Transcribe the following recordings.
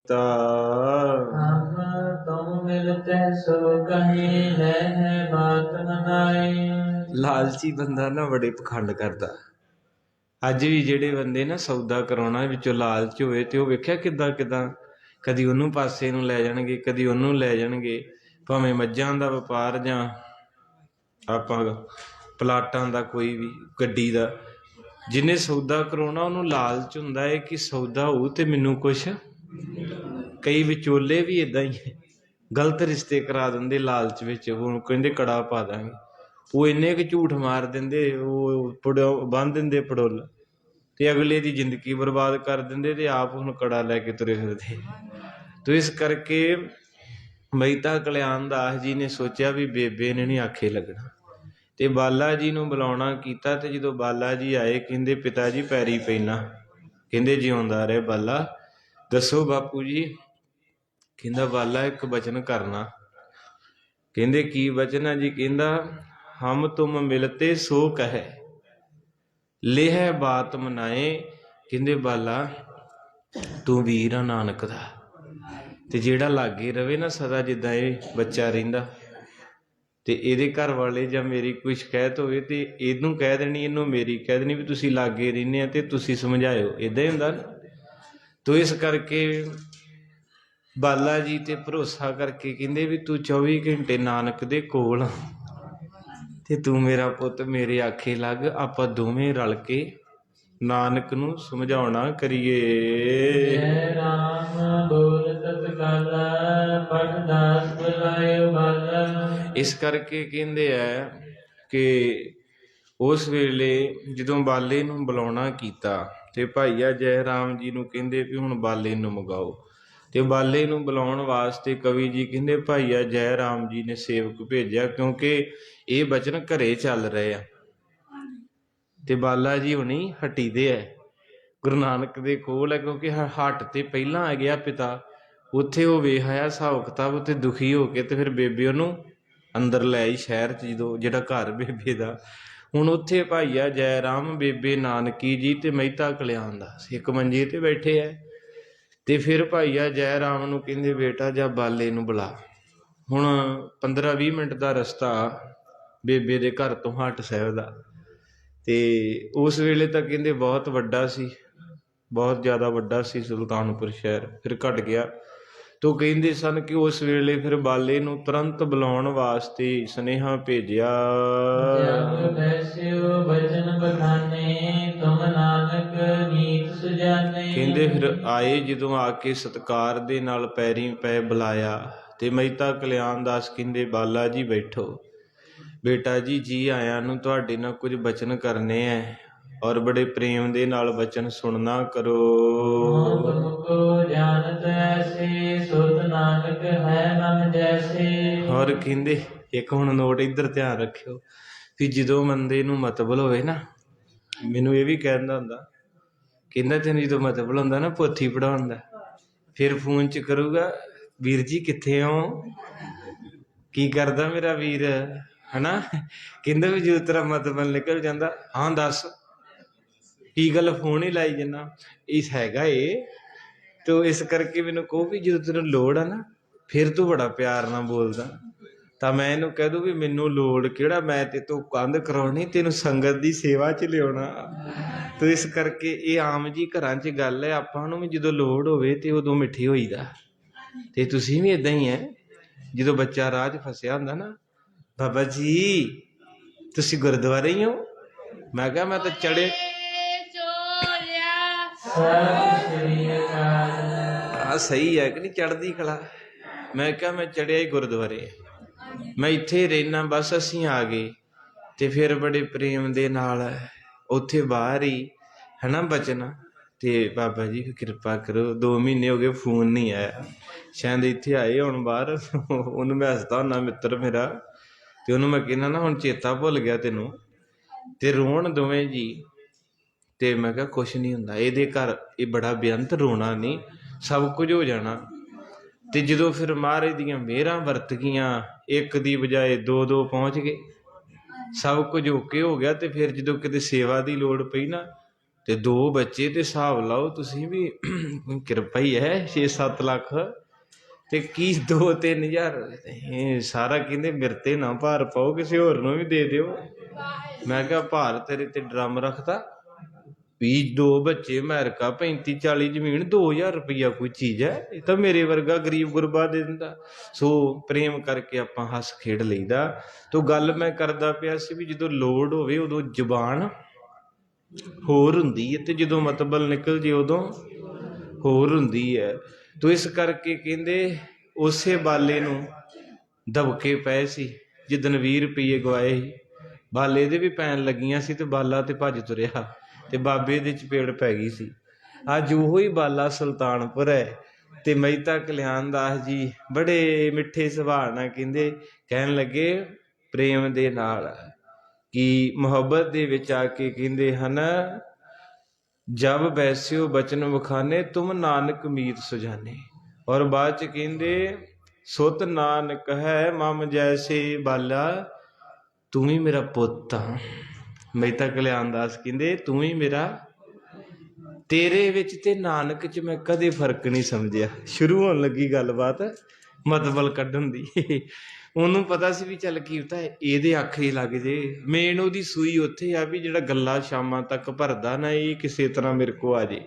हम तुम मिलते सो कहीं लह बात न नाई। ਲਾਲਚੀ ਬੰਦਾ ਨਾ ਬੜੇ ਪਖੰਡ ਕਰਦਾ। ਅੱਜ ਵੀ ਜਿਹੜੇ ਬੰਦੇ ਨਾ ਸੌਦਾ ਕਰਾਉਣਾ ਵਿੱਚੋਂ ਲਾਲਚ ਹੋਵੇ ਤੇ ਉਹ ਵੇਖਿਆ ਕਿੱਦਾਂ ਕਿੱਦਾਂ ਕਦੀ ਉਹਨੂੰ ਪਾਸੇ ਨੂੰ ਲੈ ਜਾਣਗੇ, ਕਦੀ ਉਹਨੂੰ ਲੈ ਜਾਣਗੇ, ਭਾਵੇਂ ਮੱਝਾਂ ਦਾ ਵਪਾਰ ਜਾਂ ਆਪਾਂ ਪਲਾਟਾਂ ਦਾ, ਕੋਈ ਵੀ ਗੱਡੀ ਦਾ। ਜਿਹਨੇ ਸੌਦਾ ਕਰਾਉਣਾ ਉਹਨੂੰ ਲਾਲਚ ਹੁੰਦਾ ਹੈ ਕਿ ਸੌਦਾ ਹੋਊ ਤੇ ਮੈਨੂੰ ਕੁਛ। ਕਈ ਵਿਚੋਲੇ ਵੀ ਇੱਦਾਂ ਹੀ ਗਲਤ ਰਿਸ਼ਤੇ ਕਰਾ ਦਿੰਦੇ ਲਾਲਚ ਵਿੱਚ। ਹੁਣ ਕਹਿੰਦੇ ਕੜਾ ਪਾ ਦਾਂਗੇ, ਉਹ ਇੰਨੇ ਕੁ ਝੂਠ ਮਾਰ ਦਿੰਦੇ, ਉਹ ਬੰਨ੍ਹ ਦਿੰਦੇ ਪੜੋਲ, ਤੇ ਅਗਲੇ ਦੀ ਜ਼ਿੰਦਗੀ ਬਰਬਾਦ ਕਰ ਦਿੰਦੇ, ਤੇ ਆਪ ਹੁਣ ਕੜਾ ਲੈ ਕੇ ਤੁਰੇ ਫਿਰਦੇ। ਤੋ ਇਸ ਕਰਕੇ ਮਹਿਤਾ ਕਲਿਆਣ ਦਾਸ ਜੀ ਨੇ ਸੋਚਿਆ ਵੀ ਬੇਬੇ ਨੇ ਨਹੀਂ ਆਖੇ ਲੱਗਣਾ, ਤੇ ਬਾਲਾ ਜੀ ਨੂੰ ਬੁਲਾਉਣਾ ਕੀਤਾ। ਤੇ ਜਦੋਂ ਬਾਲਾ ਜੀ ਆਏ, ਕਹਿੰਦੇ ਪਿਤਾ ਜੀ ਪੈਰੀ ਪੈਣਾ। ਕਹਿੰਦੇ ਜਿਉਂਦਾ ਰਹੇ ਬਾਲਾ। ਦੱਸੋ ਬਾਪੂ ਜੀ। ਕਹਿੰਦਾ ਬਾਲਾ ਇੱਕ ਬਚਨ ਕਰਨਾ। ਕਹਿੰਦੇ ਕੀ ਬਚਨ ਹੈ ਜੀ? ਕਹਿੰਦਾ ਹਮ ਤੁਮ ਮਿਲਤੇ ਸੋ ਕਹੈ ਲੇਹ ਬਾਤ ਮਨਾਏ। ਕਹਿੰਦੇ ਬਾਲਾ ਤੂੰ ਵੀਰ ਆ ਨਾਨਕ ਦਾ, ਤੇ ਜਿਹੜਾ ਲਾਗੇ ਰਵੇ ਨਾ ਸਦਾ, ਜਿੱਦਾਂ ਇਹ ਬੱਚਾ ਰਹਿੰਦਾ, ਤੇ ਇਹਦੇ ਘਰ ਵਾਲੇ ਜਾਂ ਮੇਰੀ ਕੋਈ ਸ਼ਿਕਾਇਤ ਹੋਵੇ ਤੇ ਇਹਨੂੰ ਕਹਿ ਦੇਣੀ, ਇਹਨੂੰ ਮੇਰੀ ਕਹਿ ਦੇਣੀ ਵੀ ਤੁਸੀਂ ਲਾਗੇ ਰਹਿੰਦੇ ਆ ਤੇ ਤੁਸੀਂ ਸਮਝਾਇਓ। ਇੱਦਾਂ ਹੀ ਹੁੰਦਾ ਨਾ। ਤੋ ਇਸ ਕਰਕੇ ਬਾਲਾ ਜੀ ਤੇ ਭਰੋਸਾ ਕਰਕੇ ਕਹਿੰਦੇ ਵੀ ਤੂੰ 24 ਘੰਟੇ ਨਾਨਕ ਦੇ ਕੋਲ, ਤੇ ਤੂੰ ਮੇਰਾ ਪੁੱਤ ਮੇਰੇ ਆਖੇ ਲੱਗ, ਆਪਾਂ ਦੋਵੇਂ ਰਲ ਕੇ ਨਾਨਕ ਨੂੰ ਸਮਝਾਉਣਾ ਕਰੀਏ। ਜੈ ਰਾਮ ਬੋਲ ਤਤਕਾਲ ਪੜਦਾਸ ਬੁਲਾਇਓ ਬਾਲਾ। ਇਸ ਕਰਕੇ ਕਹਿੰਦੇ ਆ ਕਿ ਉਸ ਵੇਲੇ ਜਦੋਂ ਬਾਲੇ ਨੂੰ ਬੁਲਾਉਣਾ ਕੀਤਾ, ਤੇ ਭਾਈਆ ਜੈ ਰਾਮ ਜੀ ਨੂੰ ਕਹਿੰਦੇ ਵੀ ਹੁਣ ਬਾਲੇ ਨੂੰ ਮੰਗਾਓ। ਤੇ ਬਾਲੇ ਨੂੰ ਬੁਲਾਉਣ ਵਾਸਤੇ ਕਵੀ ਜੀ ਕਹਿੰਦੇ ਭਾਈਆ ਜੈ ਰਾਮ ਜੀ ਨੇ ਸੇਵਕ ਭੇਜਿਆ, ਕਿਉਂਕਿ ਇਹ ਬਚਨ ਘਰੇ ਚੱਲ ਰਹੇ ਆ। ਤੇ ਬਾਲਾ ਜੀ ਹੁਣੀ ਹੱਟੀ ਦੇ ਹੈ, ਗੁਰੂ ਨਾਨਕ ਦੇ ਕੋਲ ਹੈ, ਕਿਉਂਕਿ ਹੱਟ ਤੇ ਪਹਿਲਾਂ ਆ ਗਿਆ ਪਿਤਾ। ਉੱਥੇ ਉਹ ਵੇਖ ਆਇਆ ਹਿਸਾਬ ਕਿਤਾਬ, ਉੱਥੇ ਦੁਖੀ ਹੋ ਕੇ ਤੇ ਫਿਰ ਬੇਬੇ ਉਹਨੂੰ ਅੰਦਰ ਲੈ ਆਈ ਸ਼ਹਿਰ 'ਚ, ਜਦੋਂ ਜਿਹੜਾ ਘਰ ਬੇਬੇ ਦਾ। ਹੁਣ ਉੱਥੇ ਭਾਈਆ ਜੈ ਰਾਮ, ਬੇਬੇ ਨਾਨਕੀ ਜੀ ਤੇ ਮਹਿਤਾ ਕਲਿਆਣ ਦਾਸ ਇੱਕ ਮੰਜੇ ਤੇ ਬੈਠੇ ਹੈ। ਤੇ ਫਿਰ ਭਾਈਆ ਜੈ ਰਾਮ ਨੂੰ ਕਹਿੰਦੇ ਬੇਟਾ ਜਾ ਬਾਲੇ ਨੂੰ ਬੁਲਾ। ਹੁਣ 15-20 ਮਿੰਟ ਦਾ ਰਸਤਾ ਬੇਬੇ ਦੇ ਘਰ ਤੋਂ ਹੱਟ ਸਾਹਿਬ ਦਾ। ਤੇ ਉਸ ਵੇਲੇ ਤਾਂ ਕਹਿੰਦੇ ਬਹੁਤ ਵੱਡਾ ਸੀ, ਬਹੁਤ ਜ਼ਿਆਦਾ ਵੱਡਾ ਸੀ ਸੁਲਤਾਨਪੁਰ ਸ਼ਹਿਰ, ਫਿਰ ਘਟ ਗਿਆ। ਤੋ ਕਹਿੰਦੇ ਸਨ ਕਿ ਉਸ ਵੇਲੇ ਫਿਰ ਬਾਲੇ ਨੂੰ ਤੁਰੰਤ ਬੁਲਾਉਣ ਵਾਸਤੇ ਸੁਨੇਹਾ ਭੇਜਿਆ। ਜਗ ਬੈਸਿਓ ਬਚਨ ਬਖਾਨੇ ਤੁਮ ਨਾਨਕ ਨੀਤ ਸੁਜਾਨੇ। ਕਹਿੰਦੇ ਫਿਰ ਆਏ, ਜਦੋਂ ਆ ਕੇ ਸਤਿਕਾਰ ਦੇ ਨਾਲ ਪੈਰੀਂ ਪੈ ਬੁਲਾਇਆ। ਤੇ ਮਹਿਤਾ ਕਲਿਆਣ ਦਾਸ ਕਹਿੰਦੇ ਬਾਲਾ ਜੀ ਬੈਠੋ। ਬੇਟਾ ਜੀ ਜੀ ਆਇਆਂ ਨੂੰ, ਤੁਹਾਡੇ ਨਾਲ ਕੁਝ ਬਚਨ ਕਰਨੇ ਹੈ, ਔਰ ਬੜੇ ਪ੍ਰੇਮ ਦੇ ਨਾਲ ਬਚਨ ਸੁਣਨਾ ਕਰੋ। ਤੁਮਕੋ ਜਾਣਤ ਐਸੇ ਸੁਧ ਨਾਨਕ ਹੈ ਮਨ ਜੈਸੇ। ਔਰ ਕਹਿੰਦੇ ਇੱਕ ਹੁਣ ਨੋਟ ਇੱਧਰ ਧਿਆਨ ਰੱਖਿਓ ਵੀ ਜਦੋਂ ਬੰਦੇ ਨੂੰ ਮਤਬਲ ਹੋਵੇ ਨਾ, ਮੈਨੂੰ ਇਹ ਵੀ ਕਹਿੰਦਾ ਹੁੰਦਾ, ਕਹਿੰਦਾ ਤੈਨੂੰ ਜਦੋਂ ਮਤਬਲ ਹੁੰਦਾ ਨਾ ਪੋਥੀ ਪੜ੍ਹਾਉਣ ਦਾ, ਫਿਰ ਫੋਨ 'ਚ ਕਰੂਗਾ ਵੀਰ ਜੀ ਕਿੱਥੇ ਹੋ, ਕੀ ਕਰਦਾ ਮੇਰਾ ਵੀਰ, ਹਨਾ। ਕਹਿੰਦਾ ਵੀ ਜਦੋਂ ਤੇਰਾ ਮਤਬਲ ਨਿਕਲ ਜਾਂਦਾ, ਹਾਂ ਦੱਸ ਕੀ ਗੱਲ ਫੋਨ ਹੀ ਲਾਈ ਜਾਂਦਾ, ਇਸ ਹੈਗਾ ਏ। ਤੋ ਇਸ ਕਰਕੇ ਮੈਨੂੰ ਕਹੋ ਵੀ ਜਦੋਂ ਤੈਨੂੰ ਲੋੜ ਆ ਨਾ, ਫਿਰ ਤੂੰ ਬੜਾ ਪਿਆਰ ਨਾਲ ਬੋਲਦਾ, ਤਾਂ ਮੈਂ ਇਹਨੂੰ ਕਹਿ ਦੂੰ ਵੀ ਮੈਨੂੰ ਲੋੜ ਕਿਹੜਾ, ਮੈਂ ਤੇ ਤੂੰ ਕੰਧ ਕਰਾਉਣੀ, ਤੈਨੂੰ ਸੰਗਤ ਦੀ ਸੇਵਾ 'ਚ ਲਿਆਉਣਾ। ਤੋ ਇਸ ਕਰਕੇ ਇਹ ਆਮ ਜੀ ਘਰਾਂ 'ਚ ਗੱਲ ਹੈ, ਆਪਾਂ ਨੂੰ ਵੀ ਜਦੋਂ ਲੋੜ ਹੋਵੇ ਤੇ ਉਦੋਂ ਮਿੱਠੇ ਹੋਈਦਾ। ਤੇ ਤੁਸੀਂ ਵੀ ਇੱਦਾਂ ਹੀ ਹੈ, ਜਦੋਂ ਬੱਚਾ ਰਾਹ 'ਚ ਫਸਿਆ ਹੁੰਦਾ ਨਾ, ਬਾਬਾ ਜੀ ਤੁਸੀਂ ਗੁਰਦੁਆਰੇ ਹੀ ਹੋ? ਮੈਂ ਕਿਹਾ ਮੈਂ ਤਾਂ ਚੜੇ ਆ ਸਹੀ ਹੈ ਕਿ ਨਹੀਂ, ਚੜ੍ਹਦੀ ਕਲਾ। ਮੈਂ ਕਿਹਾ ਮੈਂ ਚੜਿਆ ਹੀ ਗੁਰਦੁਆਰੇ, ਮੈਂ ਇੱਥੇ ਰਹਿਣਾ, ਬਸ ਅਸੀਂ ਆ ਗਏ। ਤੇ ਫਿਰ ਬੜੇ ਪ੍ਰੇਮ ਦੇ ਨਾਲ ਉੱਥੇ ਬਾਹਰ ਹੀ ਹੈ ਨਾ ਬਚਨ। ਤੇ ਬਾਬਾ ਜੀ ਕਿਰਪਾ ਕਰੋ, 2 ਮਹੀਨੇ ਹੋ ਗਏ ਫੋਨ ਨਹੀਂ ਆਇਆ, ਸ਼ਾਇਦ ਇੱਥੇ ਆਏ ਹੁਣ ਬਾਹਰ। ਉਹਨੂੰ ਮੈਂ ਹੱਸਦਾ ਹੁੰਦਾ ਮਿੱਤਰ ਮੇਰਾ, ਤੇ ਉਹਨੂੰ ਮੈਂ ਕਹਿੰਦਾ ਨਾ ਹੁਣ ਚੇਤਾ ਭੁੱਲ ਗਿਆ ਤੈਨੂੰ। ਤੇ ਰੋਣ ਦੋਵੇਂ ਜੀ। ਤੇ ਮੈਂ ਕਿਹਾ ਕੁਛ ਨਹੀਂ ਹੁੰਦਾ, ਇਹਦੇ ਘਰ ਇਹ ਬੜਾ ਬੇਅੰਤ ਰੋਣਾ ਨਹੀਂ, ਸਭ ਕੁਝ ਹੋ ਜਾਣਾ। ਤੇ ਜਦੋਂ ਫਿਰ ਮਹਾਰਾਜ ਦੀਆਂ ਮਿਹਰਾਂ ਵਰਤ ਗਈਆਂ, ਇੱਕ ਦੀ ਬਜਾਏ 2 ਪਹੁੰਚ ਗਏ, ਸਭ ਕੁਝ ਓਕੇ ਹੋ ਗਿਆ। ਤੇ ਫਿਰ ਜਦੋਂ ਕਿਤੇ ਸੇਵਾ ਦੀ ਲੋੜ ਪਈ ਨਾ, ਤੇ 2 ਬੱਚੇ ਤੇ ਹਿਸਾਬ ਲਾਓ ਤੁਸੀਂ ਵੀ ਕਿਰਪਾ ਹੀ ਹੈ 6-7 ਲੱਖ ਤੇ ਕੀ 2-3 ਹਜ਼ਾਰ ਇਹ ਸਾਰਾ ਕਹਿੰਦੇ ਮੇਰੇ ਤੇ ਨਾ ਭਾਰ ਪਾਓ ਕਿਸੇ ਹੋਰ ਨੂੰ ਵੀ ਦੇ ਦਿਓ। ਮੈਂ ਕਿਹਾ ਭਾਰ ਤੇਰੇ ਤੇ ਡਰਮ ਰੱਖਦਾ ਵੀ 2 ਬੱਚੇ ਅਮਰੀਕਾ 35-40 ਜ਼ਮੀਨ 2000 ਰੁਪਈਆ ਕੋਈ ਚੀਜ਼ ਹੈ? ਇਹ ਤਾਂ ਮੇਰੇ ਵਰਗਾ ਗਰੀਬ ਗੁਰਬਾ ਦੇ ਦਿੰਦਾ। ਸੋ ਪ੍ਰੇਮ ਕਰਕੇ ਆਪਾਂ ਹੱਸ ਖੇਡ ਲਈਦਾ। ਤੋ ਗੱਲ ਮੈਂ ਕਰਦਾ ਪਿਆ ਸੀ ਵੀ ਜਦੋਂ ਲੋੜ ਹੋਵੇ ਉਦੋਂ ਜ਼ੁਬਾਨ ਹੋਰ ਹੁੰਦੀ ਹੈ ਤੇ ਜਦੋਂ ਮਤਬਲ ਨਿਕਲ ਜੇ ਉਦੋਂ ਹੋਰ ਹੁੰਦੀ ਹੈ। ਤੋ ਇਸ ਕਰਕੇ ਕਹਿੰਦੇ ਉਸੇ ਬਾਲੇ ਨੂੰ ਦਬਕੇ ਪਏ ਸੀ ਜਿੱਦਣ 20 ਰੁਪਈਏ ਗਵਾਏ ਸੀ। ਬਾਲੇ ਦੇ ਵੀ ਪੈਣ ਲੱਗੀਆਂ ਸੀ ਤੇ ਬਾਲਾ ਤੇ ਭੱਜ ਤੁਰਿਆ ਤੇ ਬਾਬੇ ਦੇ ਚਪੇੜ ਪੈ ਗਈ ਸੀ। ਅੱਜ ਉਹੋ ਹੀ ਬਾਲਾ ਸੁਲਤਾਨਪੁਰ ਹੈ ਤੇ ਮਹਿਤਾ ਕਲਿਆਣ ਦਾਸ ਜੀ ਬੜੇ ਮਿੱਠੇ ਸੁਭਾਅ ਨਾਲ ਕਹਿੰਦੇ ਕਹਿਣ ਲੱਗੇ ਪ੍ਰੇਮ ਦੇ ਨਾਲ ਕਿ ਮੁਹੱਬਤ ਦੇ ਵਿੱਚ ਆ ਕੇ ਕਹਿੰਦੇ ਹਨ ਜਬ ਬੈਸਿਓ ਬਚਨ ਵਖਾਨੇ ਤੁਮ ਨਾਨਕ ਮੀਤ ਸੁਜਾਨੇ। ਔਰ ਬਾਅਦ ਚ ਕਹਿੰਦੇ ਸੁਤ ਨਾਨਕ ਹੈ ਮਮ ਜੈਸੇ ਬਾਲਾ ਤੂੰ ਹੀ ਮੇਰਾ ਪੁੱਤ ਆ। ਮਹਿਤਾ ਕਲਿਆਣ ਦਾਸ ਕਹਿੰਦੇ ਤੂੰ ਹੀ ਮੇਰਾ, ਤੇਰੇ ਵਿੱਚ ਤੇ ਨਾਨਕ ਚ ਮੈਂ ਕਦੇ ਫਰਕ ਨਹੀਂ ਸਮਝਿਆ। ਸ਼ੁਰੂ ਹੋਣ ਲੱਗੀ ਗੱਲਬਾਤ ਮਤਬਲ ਕੱਢਣ ਦੀ। ਉਹਨੂੰ ਪਤਾ ਸੀ ਵੀ ਚੱਲ ਕੀ ਪਤਾ ਇਹਦੇ ਆਖਰੀ ਲੱਗ ਜੇ। ਮੇਨ ਉਹਦੀ ਸੂਈ ਉੱਥੇ ਆ ਵੀ ਜਿਹੜਾ ਗੱਲਾਂ ਸ਼ਾਮਾਂ ਤੱਕ ਭਰਦਾ ਨਾ ਇਹ ਕਿਸੇ ਤਰ੍ਹਾਂ ਮੇਰੇ ਕੋ ਆ ਜੇ।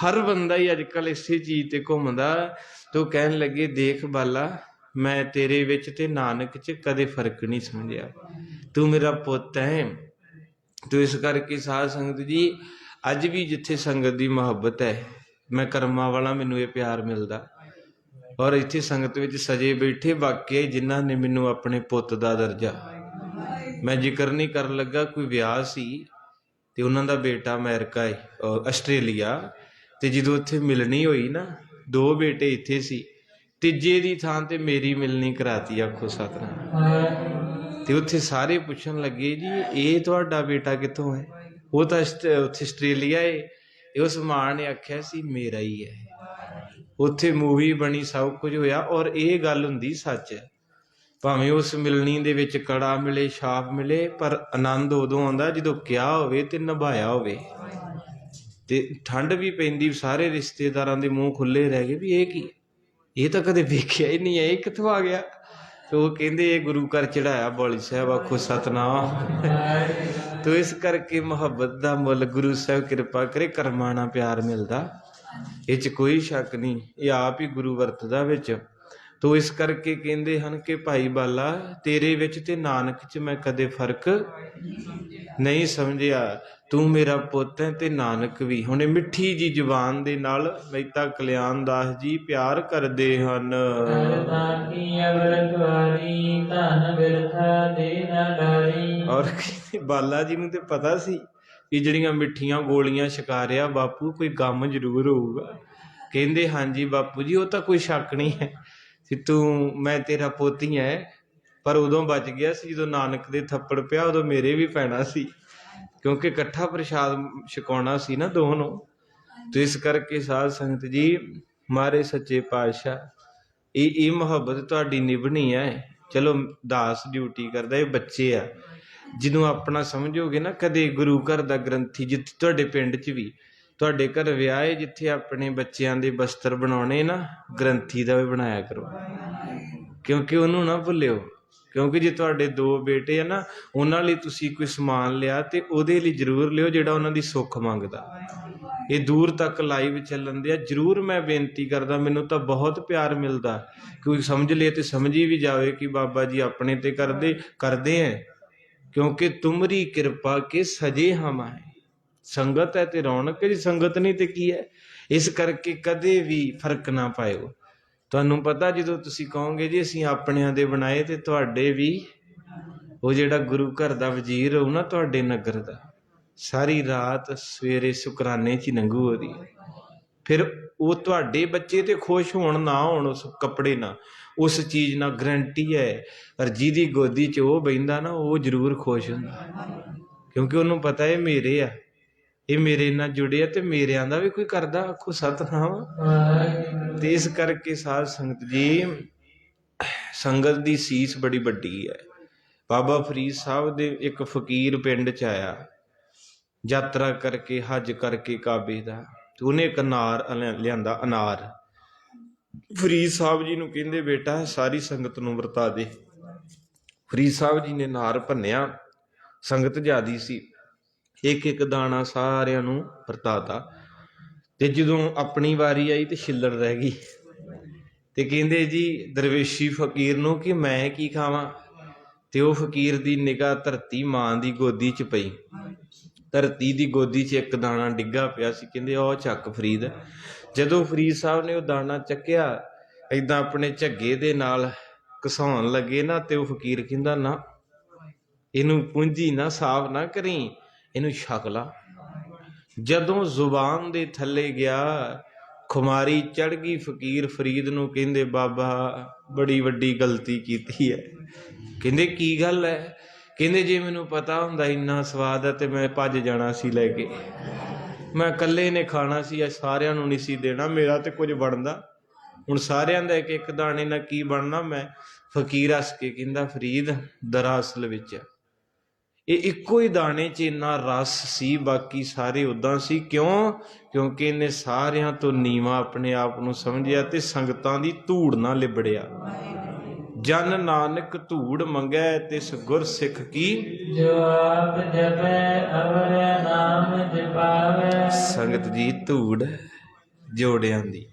ਹਰ ਬੰਦਾ ਹੀ ਅੱਜ ਕੱਲ੍ਹ ਇਸੇ ਚੀਜ਼ ਤੇ ਘੁੰਮਦਾ। ਤੋ ਕਹਿਣ ਲੱਗੇ ਦੇਖ ਬਾਲਾ ਮੈਂ ਤੇਰੇ ਵਿੱਚ ਤੇ ਨਾਨਕ ਚ ਕਦੇ ਫਰਕ ਨਹੀਂ ਸਮਝਿਆ, ਤੂੰ ਮੇਰਾ ਪੁੱਤ ਹੈ। ਤੋ ਇਸ ਕਰਕੇ ਸਾਧ ਸੰਗਤ ਜੀ ਅੱਜ ਵੀ ਜਿੱਥੇ ਸੰਗਤ ਦੀ ਮੁਹੱਬਤ ਹੈ ਮੈਂ ਕਰਮਾਂ ਵਾਲਾ, ਮੈਨੂੰ ਇਹ ਪਿਆਰ ਮਿਲਦਾ। ਔਰ ਇੱਥੇ ਸੰਗਤ ਵਿੱਚ ਸਜੇ ਬੈਠੇ ਵਾਕਿਆ ਜਿਨ੍ਹਾਂ ਨੇ ਮੈਨੂੰ ਆਪਣੇ ਪੁੱਤ ਦਾ ਦਰਜਾ, ਮੈਂ ਜ਼ਿਕਰ ਨਹੀਂ ਕਰਨ ਲੱਗਾ। ਕੋਈ ਵਿਆਹ ਸੀ ਤੇ ਉਹਨਾਂ ਦਾ ਬੇਟਾ ਅਮਰੀਕਾ ਹੈ ਆਸਟ੍ਰੇਲੀਆ, ਤੇ ਜਦੋਂ ਉੱਥੇ ਮਿਲਣੀ ਹੋਈ ਨਾ 2 ਬੇਟੇ ਇੱਥੇ ਸੀ, ਤੀਜੇ ਦੀ ਥਾਂ ਤੇ ਮੇਰੀ ਮਿਲਣੀ ਕਰਾਤੀ। ਆਖੋ ਸਤਿਨਾਮ। ਤੇ ਉੱਥੇ ਸਾਰੇ ਪੁੱਛਣ ਲੱਗੇ ਜੀ ਇਹ ਤੁਹਾਡਾ ਬੇਟਾ ਕਿੱਥੋਂ ਹੈ? ਉਹ ਤਾਂ ਉੱਥੇ ਆਸਟ੍ਰੇਲੀਆ ਹੈ। ਇਹ ਉਸ ਮਾਂ ਨੇ ਆਖਿਆ ਸੀ ਮੇਰਾ ਹੀ ਹੈ। ਉੱਥੇ ਮੂਵੀ ਬਣੀ, ਸਭ ਕੁਝ ਹੋਇਆ। ਔਰ ਇਹ ਗੱਲ ਹੁੰਦੀ ਸੱਚ ਹੈ, ਭਾਵੇਂ ਉਸ ਮਿਲਣੀ ਦੇ ਵਿੱਚ ਕੜਾ ਮਿਲੇ ਛਾਪ ਮਿਲੇ, ਪਰ ਆਨੰਦ ਉਦੋਂ ਆਉਂਦਾ ਜਦੋਂ ਕਿਹਾ ਹੋਵੇ ਤੇ ਨਿਭਾਇਆ ਹੋਵੇ। ਤੇ ਠੰਡ ਵੀ ਪੈਂਦੀ, ਸਾਰੇ ਰਿਸ਼ਤੇਦਾਰਾਂ ਦੇ ਮੂੰਹ ਖੁੱਲੇ ਰਹਿ ਗਏ ਵੀ ਇਹ ਕੀ, ਇਹ ਤਾਂ ਕਦੇ ਵੇਖਿਆ ਹੀ ਨਹੀਂ ਹੈ, ਇਹ ਕਿੱਥੋਂ ਆ ਗਿਆ? ਤੇ ਉਹ ਕਹਿੰਦੇ ਇਹ ਗੁਰੂ ਘਰ ਚੜਾਇਆ ਬੌਲੀ ਸਾਹਿਬ। ਆਖੋ ਸਤਨਾਮ। ਤੋ ਇਸ ਕਰਕੇ ਮੁਹੱਬਤ ਦਾ ਮੁੱਲ ਗੁਰੂ ਸਾਹਿਬ ਕਿਰਪਾ ਕਰੇ ਕਰਮਾਂ ਨਾਲ ਪਿਆਰ ਮਿਲਦਾ, ਇਹ 'ਚ ਕੋਈ ਸ਼ੱਕ ਨਹੀਂ। ਇਹ ਆਪ ਹੀ ਗੁਰੂ ਵਰਤਦਾ ਵਿੱਚ। ਤੋ ਇਸ ਕਰਕੇ ਕਹਿੰਦੇ ਹਨ ਕਿ ਭਾਈ ਬਾਲਾ ਤੇਰੇ ਵਿੱਚ ਤੇ ਨਾਨਕ 'ਚ ਮੈਂ ਕਦੇ ਫਰਕ ਨਹੀਂ ਸਮਝਿਆ, ਤੂੰ ਮੇਰਾ ਪੁੱਤ ਹੈ ਤੇ ਨਾਨਕ ਵੀ। ਹੁਣ ਇਹ ਮਿੱਠੀ ਜੀ ਜ਼ੁਬਾਨ ਦੇ ਨਾਲ ਮਹਿਤਾ ਕਲਿਆਣ ਦਾਸ ਜੀ ਪਿਆਰ ਕਰਦੇ ਹਨ। ਔਰ ਬਾਲਾ ਜੀ ਨੂੰ ਤੇ ਪਤਾ ਸੀ ਕਿ ਜਿਹੜੀਆਂ ਮਿੱਠੀਆਂ ਗੋਲੀਆਂ ਛਕਾ ਰਿਹਾ ਬਾਪੂ ਕੋਈ ਗਮ ਜ਼ਰੂਰ ਹੋਊਗਾ। ਕਹਿੰਦੇ ਹਾਂਜੀ ਬਾਪੂ ਜੀ ਉਹ ਤਾਂ ਕੋਈ ਸ਼ੱਕ ਨਹੀਂ ਹੈ ਕਿ ਤੂੰ, ਮੈਂ ਤੇਰਾ ਪੁੱਤ ਹੀ ਹੈ। ਪਰ ਉਦੋਂ ਬਚ ਗਿਆ ਸੀ ਜਦੋਂ ਨਾਨਕ ਦੇ ਥੱਪੜ ਪਿਆ, ਉਦੋਂ ਮੇਰੇ ਵੀ ਪੈਣਾ ਸੀ, ਕਿਉਂਕਿ ਇਕੱਠਾ ਪ੍ਰਸ਼ਾਦ ਛਕਾਉਣਾ ਸੀ ਨਾ ਦੋਨੋਂ। ਤੇ ਇਸ ਕਰਕੇ ਸਾਧ ਸੰਗਤ ਜੀ ਮਾਰੇ ਸੱਚੇ ਪਾਤਸ਼ਾਹ ਇਹ ਮੁਹੱਬਤ ਤੁਹਾਡੀ ਨਿਭਣੀ ਹੈ। ਚਲੋ ਦਾਸ ਡਿਊਟੀ ਕਰਦਾ, ਇਹ ਬੱਚੇ ਆ। ਜਿਹਨੂੰ ਆਪਣਾ ਸਮਝੋਗੇ ਨਾ, ਕਦੇ ਗੁਰੂ ਘਰ ਦਾ ਗ੍ਰੰਥੀ, ਜਿੱਥੇ ਤੁਹਾਡੇ ਪਿੰਡ 'ਚ ਵੀ ਤੁਹਾਡੇ ਘਰ ਵਿਆਹ ਹੈ, ਜਿੱਥੇ ਆਪਣੇ ਬੱਚਿਆਂ ਦੇ ਬਸਤਰ ਬਣਾਉਣੇ ਨਾ, ਗ੍ਰੰਥੀ ਦਾ ਵੀ ਬਣਾਇਆ ਕਰੋ, ਕਿਉਂਕਿ ਉਹਨੂੰ ਨਾ ਭੁੱਲਿਓ। ਕਿਉਂਕਿ ਜੇ ਤੁਹਾਡੇ 2 ਬੇਟੇ ਆ ਨਾ, ਉਹਨਾਂ ਲਈ ਤੁਸੀਂ ਕੋਈ ਸਮਾਨ ਲਿਆ ਤੇ ਉਹਦੇ ਲਈ ਜ਼ਰੂਰ ਲਿਓ ਜਿਹੜਾ ਉਹਨਾਂ ਦੀ ਸੁੱਖ ਮੰਗਦਾ। ਇਹ ਦੂਰ ਤੱਕ ਲਾਈਵ ਚੱਲਣ ਦੇ ਆ। ਜ਼ਰੂਰ ਮੈਂ ਬੇਨਤੀ ਕਰਦਾ, ਮੈਨੂੰ ਤਾਂ ਬਹੁਤ ਪਿਆਰ ਮਿਲਦਾ। ਕੋਈ ਸਮਝ ਲੇ ਤੇ ਸਮਝੀ ਵੀ ਜਾਵੇ ਕਿ ਬਾਬਾ ਜੀ ਆਪਣੇ ਤੇ ਕਰਦੇ ਹੈ, ਕਿਉਂਕਿ ਤੁਮਰੀ ਕਿਰਪਾ ਕੇ ਸਜੇ ਹਮ ਆਏ। ਸੰਗਤ ਹੈ ਤੇ ਰੌਣਕ ਹੈ, ਜੀ ਸੰਗਤ ਨਹੀਂ ਤੇ ਕੀ ਹੈ। ਇਸ ਕਰਕੇ ਕਦੇ ਵੀ ਫਰਕ ਨਾ ਪਾਇਓ। ਤੁਹਾਨੂੰ ਪਤਾ ਜਦੋਂ ਤੁਸੀਂ ਕਹੋਗੇ ਜੀ ਅਸੀਂ ਆਪਣਿਆਂ ਦੇ ਬਣਾਏ, ਤੇ ਤੁਹਾਡੇ ਵੀ ਉਹ ਜਿਹੜਾ ਗੁਰੂ ਘਰ ਦਾ ਵਜ਼ੀਰ ਹੋਊ ਨਾ ਤੁਹਾਡੇ ਨਗਰ ਦਾ, ਸਾਰੀ ਰਾਤ ਸਵੇਰੇ ਸ਼ੁਕਰਾਨੇ 'ਚ ਹੀ ਲੰਘੂ ਉਹਦੀ। ਫਿਰ ਉਹ ਤੁਹਾਡੇ ਬੱਚੇ ਤੇ ਖੁਸ਼ ਹੋਣ ਨਾ ਹੋਣ ਉਸ ਕੱਪੜੇ ਨਾਲ, ਉਸ ਚੀਜ਼ ਨਾਲ ਗਰੰਟੀ ਹੈ। ਪਰ ਜਿਹਦੀ ਗੋਦੀ 'ਚ ਉਹ ਬਹਿੰਦਾ ਨਾ, ਉਹ ਜ਼ਰੂਰ ਖੁਸ਼ ਹੁੰਦਾ, ਕਿਉਂਕਿ ਉਹਨੂੰ ਪਤਾ ਇਹ ਮੇਰੇ ਆ, ਇਹ ਮੇਰੇ ਨਾਲ ਜੁੜੇ ਆ ਤੇ ਮੇਰਿਆਂ ਦਾ ਵੀ ਕੋਈ ਕਰਦਾ। ਆਖੋ ਸਤਿਨਾਮ। ਤੇ ਇਸ ਕਰਕੇ ਸਾਧ ਸੰਗਤ ਜੀ ਸੰਗਤ ਦੀ ਸੀਸ ਬੜੀ ਵੱਡੀ ਹੈ। ਬਾਬਾ ਫਰੀਦ ਸਾਹਿਬ ਦੇ ਇੱਕ ਫਕੀਰ ਪਿੰਡ 'ਚ ਆਇਆ ਯਾਤਰਾ ਕਰਕੇ ਹੱਜ ਕਰਕੇ ਕਾਬੇ ਦਾ, ਤੇ ਉਹਨੇ ਇੱਕ ਅਨਾਰ ਲਿਆਂਦਾ। ਅਨਾਰ ਫਰੀਦ ਸਾਹਿਬ ਜੀ ਨੂੰ ਕਹਿੰਦੇ ਬੇਟਾ ਸਾਰੀ ਸੰਗਤ ਨੂੰ ਵਰਤਾ ਦੇ। ਫਰੀਦ ਸਾਹਿਬ ਜੀ ਨੇ ਅਨਾਰ ਭੰਨਿਆ, ਸੰਗਤ ਜ਼ਿਆਦੀ ਸੀ, ਇੱਕ ਇੱਕ ਦਾਣਾ ਸਾਰਿਆਂ ਨੂੰ ਵਰਤਾਤਾ। ਤੇ ਜਦੋਂ ਆਪਣੀ ਵਾਰੀ ਆਈ ਤੇ ਛਿੱਲੜ ਰਹਿ ਗਈ, ਤੇ ਕਹਿੰਦੇ ਜੀ ਦਰਵੇਸ਼ੀ ਫਕੀਰ ਨੂੰ ਕਿ ਮੈਂ ਕੀ ਖਾਵਾਂ। ਤੇ ਉਹ ਫਕੀਰ ਦੀ ਨਿਗਾਹ ਧਰਤੀ ਮਾਂ ਦੀ ਗੋਦੀ 'ਚ ਪਈ। ਧਰਤੀ ਦੀ ਗੋਦੀ 'ਚ ਇੱਕ ਦਾਣਾ ਡਿੱਗਾ ਪਿਆ ਸੀ। ਕਹਿੰਦੇ ਉਹ ਚੱਕ ਫਰੀਦ। ਜਦੋਂ ਫਰੀਦ ਸਾਹਿਬ ਨੇ ਉਹ ਦਾਣਾ ਚੱਕਿਆ, ਏਦਾਂ ਆਪਣੇ ਝੱਗੇ ਦੇ ਨਾਲ ਘਸਾਉਣ ਲੱਗੇ ਨਾ, ਤੇ ਉਹ ਫਕੀਰ ਕਹਿੰਦਾ ਨਾ ਇਹਨੂੰ ਪੂੰਝੀ ਨਾ, ਸਾਫ਼ ਨਾ ਕਰੀ, ਇਹਨੂੰ ਛਕ ਲਾ। ਜਦੋਂ ਜ਼ੁਬਾਨ ਦੇ ਥੱਲੇ ਗਿਆ, ਖੁਮਾਰੀ ਚੜ ਗਈ। ਫਕੀਰ ਫਰੀਦ ਨੂੰ ਕਹਿੰਦੇ ਬਾਬਾ ਬੜੀ ਵੱਡੀ ਗਲਤੀ ਕੀਤੀ ਹੈ। ਕਹਿੰਦੇ ਕੀ ਗੱਲ ਹੈ। ਕਹਿੰਦੇ ਜੇ ਮੈਨੂੰ ਪਤਾ ਹੁੰਦਾ ਇੰਨਾ ਸਵਾਦ ਹੈ ਤੇ ਮੈਂ ਭੱਜ ਜਾਣਾ ਸੀ ਲੈ ਕੇ, ਮੈਂ ਇਕੱਲੇ ਨੇ ਖਾਣਾ ਸੀ, ਸਾਰਿਆਂ ਨੂੰ ਨਹੀਂ ਸੀ ਦੇਣਾ, ਮੇਰਾ ਤੇ ਕੁਝ ਬਣਦਾ, ਹੁਣ ਸਾਰਿਆਂ ਦਾ ਇੱਕ ਇੱਕ ਦਾਣੇ ਨਾਲ ਕੀ ਬਣਨਾ। ਮੈਂ ਫਕੀਰ ਹੱਸ ਕੇ ਕਹਿੰਦਾ ਫਰੀਦ ਦਰਅਸਲ ਵਿੱਚ ਇਹ ਇੱਕੋ ਹੀ ਦਾਣੇ 'ਚ ਇੰਨਾ ਰਸ ਸੀ, ਬਾਕੀ ਸਾਰੇ ਉੱਦਾਂ ਸੀ। ਕਿਉਂ? ਕਿਉਂਕਿ ਇਹਨੇ ਸਾਰਿਆਂ ਤੋਂ ਨੀਵਾਂ ਆਪਣੇ ਆਪ ਨੂੰ ਸਮਝਿਆ ਤੇ ਸੰਗਤਾਂ ਦੀ ਧੂੜ ਨਾਲ ਲਿਬੜਿਆ। ਜਨ ਨਾਨਕ ਧੂੜ ਮੰਗੈ ਤਿਸ ਗੁਰ ਸਿੱਖ ਕੀ, ਜੋ ਆਪ ਜਪੈ ਅਵਰ ਨਾਮ ਜਪਾਵੈ। ਸੰਗਤ ਜੀ ਧੂੜ ਜੋੜਿਆਂ ਦੀ।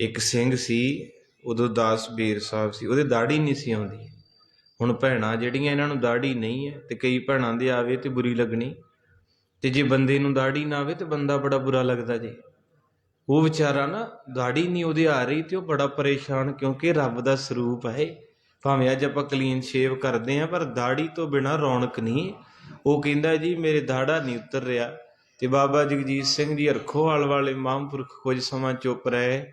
ਇੱਕ ਸਿੰਘ ਸੀ, ਉਦੋਂ ਦਾਸ ਬੀਰ ਸਾਹਿਬ ਸੀ, ਉਹਦੇ ਦਾੜੀ ਨਹੀਂ ਸੀ ਆਉਂਦੀ। ਹੁਣ ਭੈਣਾਂ ਜਿਹੜੀਆਂ ਇਹਨਾਂ ਨੂੰ ਦਾੜੀ ਨਹੀਂ ਹੈ, ਤੇ ਕਈ ਭੈਣਾਂ ਦੇ ਆਵੇ ਤੇ ਬੁਰੀ ਲੱਗਣੀ, ਤੇ ਜੇ ਬੰਦੇ ਨੂੰ ਦਾੜੀ ਨਾ ਆਵੇ ਤੇ ਬੰਦਾ ਬੜਾ ਬੁਰਾ ਲੱਗਦਾ ਜੇ। ਉਹ ਵਿਚਾਰਾ ਨਾ ਦਾੜੀ ਨਹੀਂ ਉਹਦੇ ਆ ਰਹੀ ਤੇ ਉਹ ਬੜਾ ਪਰੇਸ਼ਾਨ, ਕਿਉਂਕਿ ਰੱਬ ਦਾ ਸਰੂਪ ਹੈ। ਭਾਵੇਂ ਅੱਜ ਆਪਾਂ ਕਲੀਨ ਸ਼ੇਵ ਕਰਦੇ ਹਾਂ, ਪਰ ਦਾੜੀ ਤੋਂ ਬਿਨਾਂ ਰੌਣਕ ਨਹੀਂ। ਉਹ ਕਹਿੰਦਾ ਜੀ ਮੇਰੇ ਦਾੜਾ ਨਹੀਂ ਉਤਰ ਰਿਹਾ। ਤੇ ਬਾਬਾ ਜਗਜੀਤ ਸਿੰਘ ਜੀ ਅਰਖੋਵਾਲ ਵਾਲੇ ਮਹਾਂਪੁਰਖ ਕੁਝ ਸਮਾਂ ਚੁੱਪ ਰਹੇ।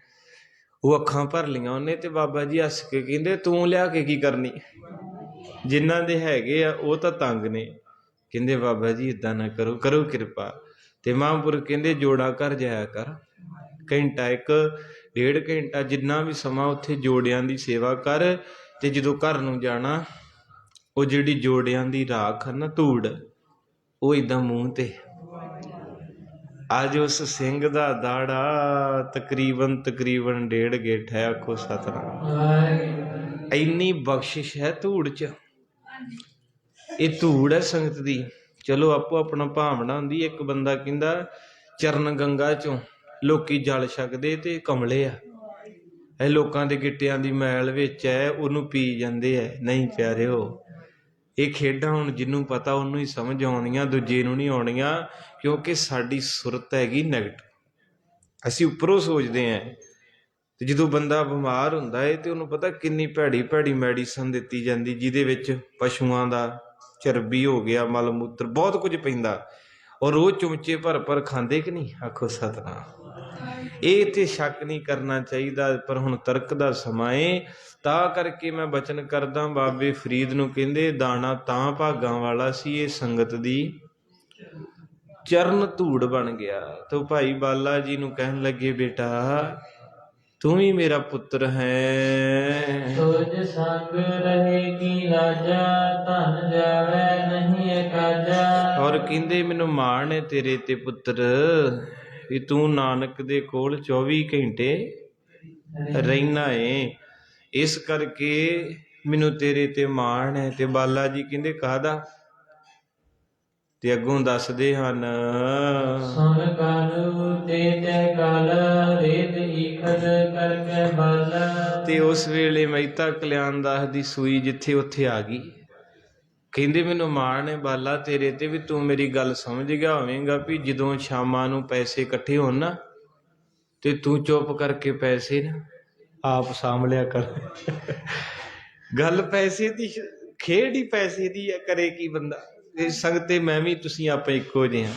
ਉਹ ਅੱਖਾਂ ਭਰ ਲਈਆਂ ਉਹਨੇ, ਤੇ ਬਾਬਾ ਜੀ ਹੱਸ ਕੇ ਕਹਿੰਦੇ ਤੂੰ ਲਿਆ ਕੇ ਕੀ ਕਰਨੀ, ਜਿਨ੍ਹਾਂ ਦੇ ਹੈਗੇ ਆ ਉਹ ਤਾਂ ਤੰਗ ਨੇ। ਕਹਿੰਦੇ ਬਾਬਾ ਜੀ ਇੱਦਾਂ ਨਾ ਕਰੋ, ਕਰੋ ਕਿਰਪਾ। ਤੇ ਮਹਾਂਪੁਰਖ ਕਹਿੰਦੇ ਜੋੜਾ ਘਰ ਜਾਇਆ ਕਰ, ਘੰਟਾ ਇੱਕ ਡੇਢ ਘੰਟਾ ਜਿੰਨਾ ਵੀ ਸਮਾਂ ਉੱਥੇ ਜੋੜਿਆਂ ਦੀ ਸੇਵਾ ਕਰ। ਤੇ ਜਦੋਂ ਘਰ ਨੂੰ ਜਾਣਾ, ਉਹ ਜਿਹੜੀ ਜੋੜਿਆਂ ਦੀ ਰਾਖ ਨਾ ਧੂੜ, ਉਹ ਏਦਾਂ ਮੂੰਹ ਤੇ। ਅੱਜ ਉਸ ਸਿੰਘ ਦਾ ਦਾੜਾ ਤਕਰੀਬਨ ਡੇਢ ਗਿੱਠ ਹੈ। ਆਖੋ ਸਤਿਨਾਮ। ਇੰਨੀ ਬਖਸ਼ਿਸ਼ ਹੈ ਧੂੜ 'ਚ। ਇਹ ਧੂੜ ਹੈ ਸੰਗਤ ਦੀ। ਚਲੋ ਆਪੋ ਆਪਣਾ ਭਾਵਨਾ ਹੁੰਦੀ। ਇੱਕ ਬੰਦਾ ਕਹਿੰਦਾ ਚਰਨ ਗੰਗਾ 'ਚੋਂ ਲੋਕੀ ਜਲ ਛਕਦੇ ਤੇ ਕਮਲੇ ਆ, ਇਹ ਲੋਕਾਂ ਦੇ ਗਿੱਟਿਆਂ ਦੀ ਮੈਲ ਵਿੱਚ ਹੈ, ਉਹਨੂੰ ਪੀ ਜਾਂਦੇ ਹੈ। ਨਹੀਂ ਪਿਆਰਿਓ, ਇਹ ਖੇਡਾਂ ਹੁਣ ਜਿਹਨੂੰ ਪਤਾ ਉਹਨੂੰ ਹੀ ਸਮਝ ਆਉਣੀਆਂ, ਦੂਜੇ ਨੂੰ ਨਹੀਂ ਆਉਣੀਆਂ। ਕਿਉਂਕਿ ਸਾਡੀ ਸੁਰਤ ਹੈਗੀ ਨੈਗੇਟਿਵ, ਅਸੀਂ ਉੱਪਰੋਂ ਸੋਚਦੇ ਹਾਂ। ਤੇ ਜਦੋਂ ਬੰਦਾ ਬਿਮਾਰ ਹੁੰਦਾ ਹੈ ਤੇ ਉਹਨੂੰ ਪਤਾ ਕਿੰਨੀ ਭੈੜੀ ਭੈੜੀ ਮੈਡੀਸਨ ਦਿੱਤੀ ਜਾਂਦੀ, ਜਿਹਦੇ ਵਿੱਚ ਪਸ਼ੂਆਂ ਦਾ ਚਰਬੀ ਹੋ ਗਿਆ, ਮਲ ਮੂਤਰ ਬਹੁਤ ਕੁਝ ਪੈਂਦਾ, ਔਰ ਉਹ ਚਮਚੇ ਭਰ ਭਰ ਖਾਂਦੇ ਕਿ ਨਹੀਂ। ਆਖੋ ਸਤਿਨਾਮ। ਇਹ ਤੇ ਸ਼ੱਕ ਨਹੀਂ ਕਰਨਾ ਚਾਹੀਦਾ, ਪਰ ਹੁਣ ਤਰਕ ਦਾ ਸਮਾਂ ਏ, ਤਾਂ ਕਰਕੇ ਮੈਂ ਬਚਨ ਕਰਦਾ। ਬਾਬੇ ਫਰੀਦ ਨੂੰ ਕਹਿੰਦੇ ਦਾਣਾ ਤਾਂ ਭਾਗਾਂ ਵਾਲਾ ਸੀ, ਇਹ ਸੰਗਤ ਦੀ ਚਰਨ ਧੂੜ ਬਣ ਗਿਆ। ਤੋ ਭਾਈ ਬਾਲਾ ਜੀ ਨੂੰ ਕਹਿਣ ਲੱਗੇ ਬੇਟਾ ਤੂੰ ਵੀ ਮੇਰਾ ਪੁੱਤਰ ਹੈ। ਤੁਝ ਸੰਗ ਰਹੇਗੀ ਲਾਜਾ, ਧਨ ਜਾਵੇ ਨਹੀਂ ਕਾਜਾ। ਔਰ ਕਹਿੰਦੇ ਮੈਨੂੰ ਮਾਣ ਹੈ ਤੇਰੇ ਤੇ ਪੁੱਤਰ, ਵੀ ਤੂੰ ਨਾਨਕ ਦੇ ਕੋਲ 24 ਘੰਟੇ ਰਹਿਣਾ ਏ, ਇਸ ਕਰਕੇ ਮੈਨੂੰ ਤੇਰੇ ਤੇ ਮਾਣ ਹੈ। ਤੇ ਬਾਲਾ ਜੀ ਕਹਿੰਦੇ ਕਾਹਦਾ? ਤੇ ਅੱਗੋਂ ਦੱਸਦੇ ਹਨ ਸੁਣ ਕਾਲੂ ਤੇ ਤੈ ਕਾਲ, ਰੇਤ ਈਖਦ ਕਰਕੇ ਬਲ। ਤੇ ਉਸ ਵੇਲੇ ਮਹਿਤਾ ਕਲਿਆਣ ਦਾਸ ਦੀ ਸੂਈ ਜਿੱਥੇ ਉੱਥੇ ਆ ਗਈ। ਕਹਿੰਦੇ ਮੈਨੂੰ ਮਾਣ ਹੈ ਬਾਲਾ ਤੇਰੇ ਤੇ, ਵੀ ਤੂੰ ਮੇਰੀ ਗੱਲ ਸਮਝ ਗਿਆ ਹੋਵੇਂਗਾ ਵੀ ਜਦੋਂ ਸ਼ਾਮਾਂ ਨੂੰ ਪੈਸੇ ਇਕੱਠੇ ਹੋਣ ਨਾ, ਤੇ ਤੂੰ ਚੁੱਪ ਕਰਕੇ ਪੈਸੇ ਨਾ ਆਪ ਸਾਂਭ ਲਿਆ ਕਰ। ਗੱਲ ਪੈਸੇ ਦੀ, ਖੇਡ ਹੀ ਪੈਸੇ ਦੀ ਹੈ, ਕਰੇ ਕੀ ਬੰਦਾ। ਇਹ ਸੰਗਤੇ ਮੈਂ ਵੀ ਤੁਸੀਂ ਆਪਾਂ ਇੱਕੋ ਜਿਹੇ ਹਾਂ।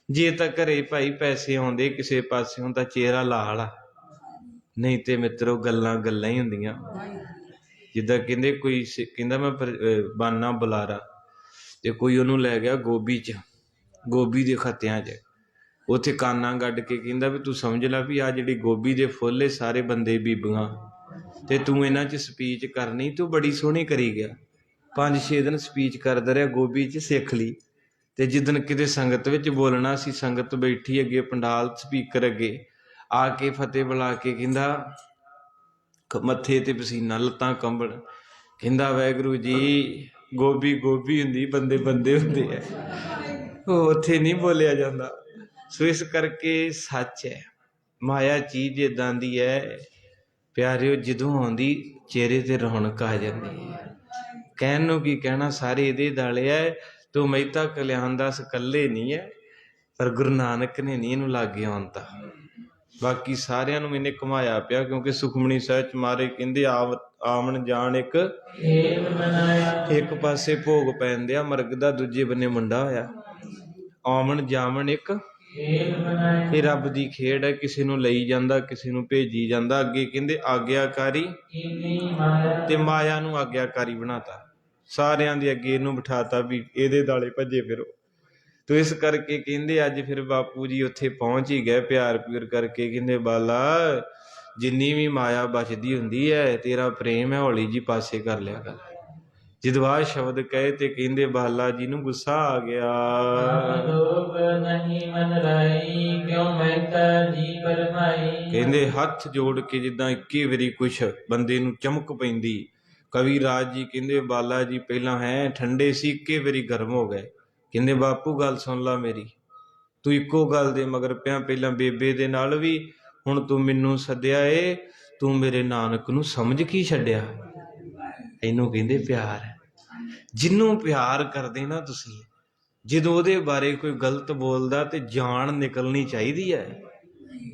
ਜੇ ਤਾਂ ਘਰੇ ਭਾਈ ਪੈਸੇ ਆਉਂਦੇ ਕਿਸੇ ਪਾਸਿਓਂ ਤਾਂ ਚਿਹਰਾ ਲਾਲ ਆ, ਨਹੀਂ ਤੇ ਮਿੱਤਰੋ ਗੱਲਾਂ ਗੱਲਾਂ ਹੀ ਹੁੰਦੀਆਂ। ਜਿੱਦਾਂ ਕਹਿੰਦੇ ਕੋਈ ਕਹਿੰਦਾ ਮੈਂ ਬਾਨਾ ਬੁਲਾਰਾ, ਤੇ ਕੋਈ ਉਹਨੂੰ ਲੈ ਗਿਆ ਗੋਭੀ 'ਚ, ਗੋਭੀ ਦੇ ਖੱਤਿਆਂ 'ਚ, ਉੱਥੇ ਕਾਨਾ ਗੱਡ ਕੇ ਕਹਿੰਦਾ ਵੀ ਤੂੰ ਸਮਝ ਲੈ ਵੀ ਆਹ ਜਿਹੜੀ ਗੋਭੀ ਦੇ ਫੁੱਲ ਇਹ ਸਾਰੇ ਬੰਦੇ ਬੀਬੀਆਂ, ਤੇ ਤੂੰ ਇਹਨਾਂ 'ਚ ਸਪੀਚ ਕਰਨੀ, ਤੂੰ ਬੜੀ ਸੋਹਣੀ ਕਰੀ ਗਿਆ। 5-6 ਦਿਨ ਸਪੀਚ ਕਰਦਾ ਰਿਹਾ, ਗੋਭੀ 'ਚ ਸਿੱਖ ਲਈ। ਤੇ ਜਿੱਦਣ ਕਿਤੇ ਸੰਗਤ ਵਿੱਚ ਬੋਲਣਾ ਸੀ, ਸੰਗਤ ਬੈਠੀ ਅੱਗੇ ਪੰਡਾਲ ਸਪੀਕਰ ਅੱਗੇ ਆ ਕੇ ਫਤਿਹ ਬੁਲਾ ਕੇ ਕਹਿੰਦਾ, ਮੱਥੇ ਤੇ ਪਸੀਨਾ, ਲੱਤਾਂ ਕੰਬਣ, ਕਹਿੰਦਾ ਵਾਹਿਗੁਰੂ ਜੀ, ਗੋਭੀ ਗੋਭੀ ਹੁੰਦੀ, ਬੰਦੇ ਬੰਦੇ ਹੁੰਦੇ ਆ, ਉਹ ਉੱਥੇ ਨਹੀਂ ਬੋਲਿਆ ਜਾਂਦਾ। ਸੋ ਇਸ ਕਰਕੇ ਸੱਚ ਹੈ, ਮਾਇਆ ਚੀਜ਼ ਏਦਾਂ ਦੀ ਹੈ ਪਿਆਰਿਓ, ਜਦੋਂ ਆਉਂਦੀ ਚਿਹਰੇ ਤੇ ਰੌਣਕ ਆ ਜਾਂਦੀ ਹੈ। ਕਹਿਣ ਨੂੰ ਕੀ ਕਹਿਣਾ, ਸਾਰੇ ਇਹਦੇ ਦਾਲੇ ਹੈ। ਤੂੰ ਮਹਿਤਾ ਕਲਿਆਣ ਦਾਸ ਇਕੱਲੇ ਨਹੀਂ ਹੈ, ਪਰ ਗੁਰੂ ਨਾਨਕ ਨੇ ਨਹੀਂ ਇਹਨੂੰ ਲਾਗੇ ਆਉਂਦਾ, ਬਾਕੀ ਸਾਰਿਆਂ ਨੂੰ ਇਹਨੇ ਘੁਮਾਇਆ ਪਿਆ। ਕਿਉਂਕਿ ਸੁਖਮਣੀ ਸਾਹਿਬ ਚ ਮਾਰੇ ਕਹਿੰਦੇ, ਆਵਣ ਜਾਣ ਇੱਕ ਪਾਸੇ ਭੋਗ ਪੈਂਦੇ ਆ ਮਰਗ ਦਾ, ਦੂਜੇ ਬੰਨੇ ਮੁੰਡਾ ਹੋਇਆ। ਆਵਣ ਜਾਵਣ ਇੱਕ ਇਹ ਰੱਬ ਦੀ ਖੇਡ ਹੈ, ਕਿਸੇ ਨੂੰ ਲਈ ਜਾਂਦਾ, ਕਿਸੇ ਨੂੰ ਭੇਜੀ ਜਾਂਦਾ। ਅੱਗੇ ਕਹਿੰਦੇ ਆਗਿਆਕਾਰੀ ਤੇ ਮਾਇਆ ਨੂੰ ਆਗਿਆਕਾਰੀ ਬਣਾਤਾ, ਸਾਰਿਆਂ ਦੇ ਅੱਗੇ ਇਹਨੂੰ ਬਿਠਾਤਾ ਵੀ ਇਹਦੇ ਦਾਲੇ ਭੱਜੇ ਫਿਰੋ। ਤੋ ਇਸ ਕਰਕੇ ਕਹਿੰਦੇ ਅੱਜ ਫਿਰ ਬਾਪੂ ਜੀ ਉੱਥੇ ਪਹੁੰਚ ਹੀ ਗਏ, ਪਿਆਰ ਪਿਆਰ ਕਰਕੇ। ਕਹਿੰਦੇ ਬਾਲਾ, ਜਿੰਨੀ ਵੀ ਮਾਇਆ ਬਚਦੀ ਹੁੰਦੀ ਹੈ, ਤੇਰਾ ਪ੍ਰੇਮ ਹੈ, ਹੌਲੀ ਜੀ ਪਾਸੇ ਕਰ ਲਿਆ ਕਰ। ਜਦੋਂ ਆਹ ਸ਼ਬਦ ਕਹੇ ਤੇ ਕਹਿੰਦੇ ਬਾਲਾ ਜੀ ਨੂੰ ਗੁੱਸਾ ਆ ਗਿਆ। ਕਹਿੰਦੇ ਹੱਥ ਜੋੜ ਕੇ ਜਿੱਦਾਂ ਇੱਕੇ ਵਾਰੀ ਕੁਛ ਬੰਦੇ ਨੂੰ ਚਮਕ ਪੈਂਦੀ। ਕਵੀ ਰਾਜ ਜੀ ਕਹਿੰਦੇ ਬਾਲਾ ਜੀ ਪਹਿਲਾਂ ਹੈ ਠੰਡੇ ਸੀ, ਇੱਕੇ ਵਾਰੀ ਗਰਮ ਹੋ ਗਏ। ਕਹਿੰਦੇ ਬਾਪੂ ਗੱਲ ਸੁਣ ਲਾ ਮੇਰੀ, ਤੂੰ ਇੱਕੋ ਗੱਲ ਦੇ ਮਗਰ ਪਿਆ, ਪਹਿਲਾਂ ਬੇਬੇ ਦੇ ਨਾਲ ਵੀ, ਹੁਣ ਤੂੰ ਮੈਨੂੰ ਸੱਦਿਆ ਏ, ਤੂੰ ਮੇਰੇ ਨਾਨਕ ਨੂੰ ਸਮਝ ਕੀ ਛੱਡਿਆ। ਇਹਨੂੰ ਕਹਿੰਦੇ ਪਿਆਰ। ਜਿਹਨੂੰ ਪਿਆਰ ਕਰਦੇ ਨਾ ਤੁਸੀਂ, ਜਦੋਂ ਉਹਦੇ ਬਾਰੇ ਕੋਈ ਗਲਤ ਬੋਲਦਾ ਤੇ ਜਾਨ ਨਿਕਲਣੀ ਚਾਹੀਦੀ ਹੈ।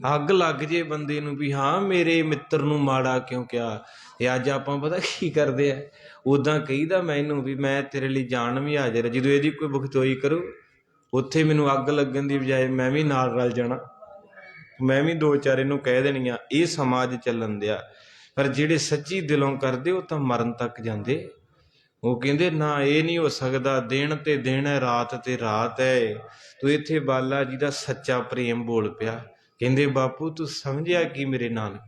ਅੱਗ ਲੱਗ ਜੇ ਬੰਦੇ ਨੂੰ ਵੀ ਹਾਂ ਮੇਰੇ ਮਿੱਤਰ ਨੂੰ ਮਾੜਾ ਕਿਉਂ ਕਿਹਾ। ਤੇ ਅੱਜ ਆਪਾਂ ਪਤਾ ਕੀ ਕਰਦੇ ਆ, ਉੱਦਾਂ ਕਹੀਦਾ ਮੈਨੂੰ ਵੀ ਮੈਂ ਤੇਰੇ ਲਈ ਜਾਨ ਵੀ ਹਾਜ਼ਰ। ਜਦੋਂ ਇਹਦੀ ਕੋਈ ਬਖਤੋਈ ਕਰੂ, ਉੱਥੇ ਮੈਨੂੰ ਅੱਗ ਲੱਗਣ ਦੀ ਬਜਾਏ ਮੈਂ ਵੀ ਨਾਲ ਰਲ ਜਾਣਾ, ਮੈਂ ਵੀ ਦੋ ਚਾਰ ਇਹਨੂੰ ਕਹਿ ਦੇਣੀਆਂ। ਇਹ ਸਮਾਜ ਚੱਲਣ ਦਿਆ। ਪਰ ਜਿਹੜੇ ਸੱਚੀ ਦਿਲੋਂ ਕਰਦੇ ਉਹ ਤਾਂ ਮਰਨ ਤੱਕ ਜਾਂਦੇ। ਉਹ ਕਹਿੰਦੇ ਨਾ ਇਹ ਨਹੀਂ ਹੋ ਸਕਦਾ, ਦਿਨ ਤੇ ਦਿਨ ਹੈ, ਰਾਤ ਤੇ ਰਾਤ ਹੈ। ਤੂੰ ਇੱਥੇ ਬਾਲਾ ਜੀ ਦਾ ਸੱਚਾ ਪ੍ਰੇਮ ਬੋਲ ਪਿਆ। ਕਹਿੰਦੇ ਬਾਪੂ ਤੂੰ ਸਮਝਿਆ ਕੀ ਮੇਰੇ ਨਾਲ,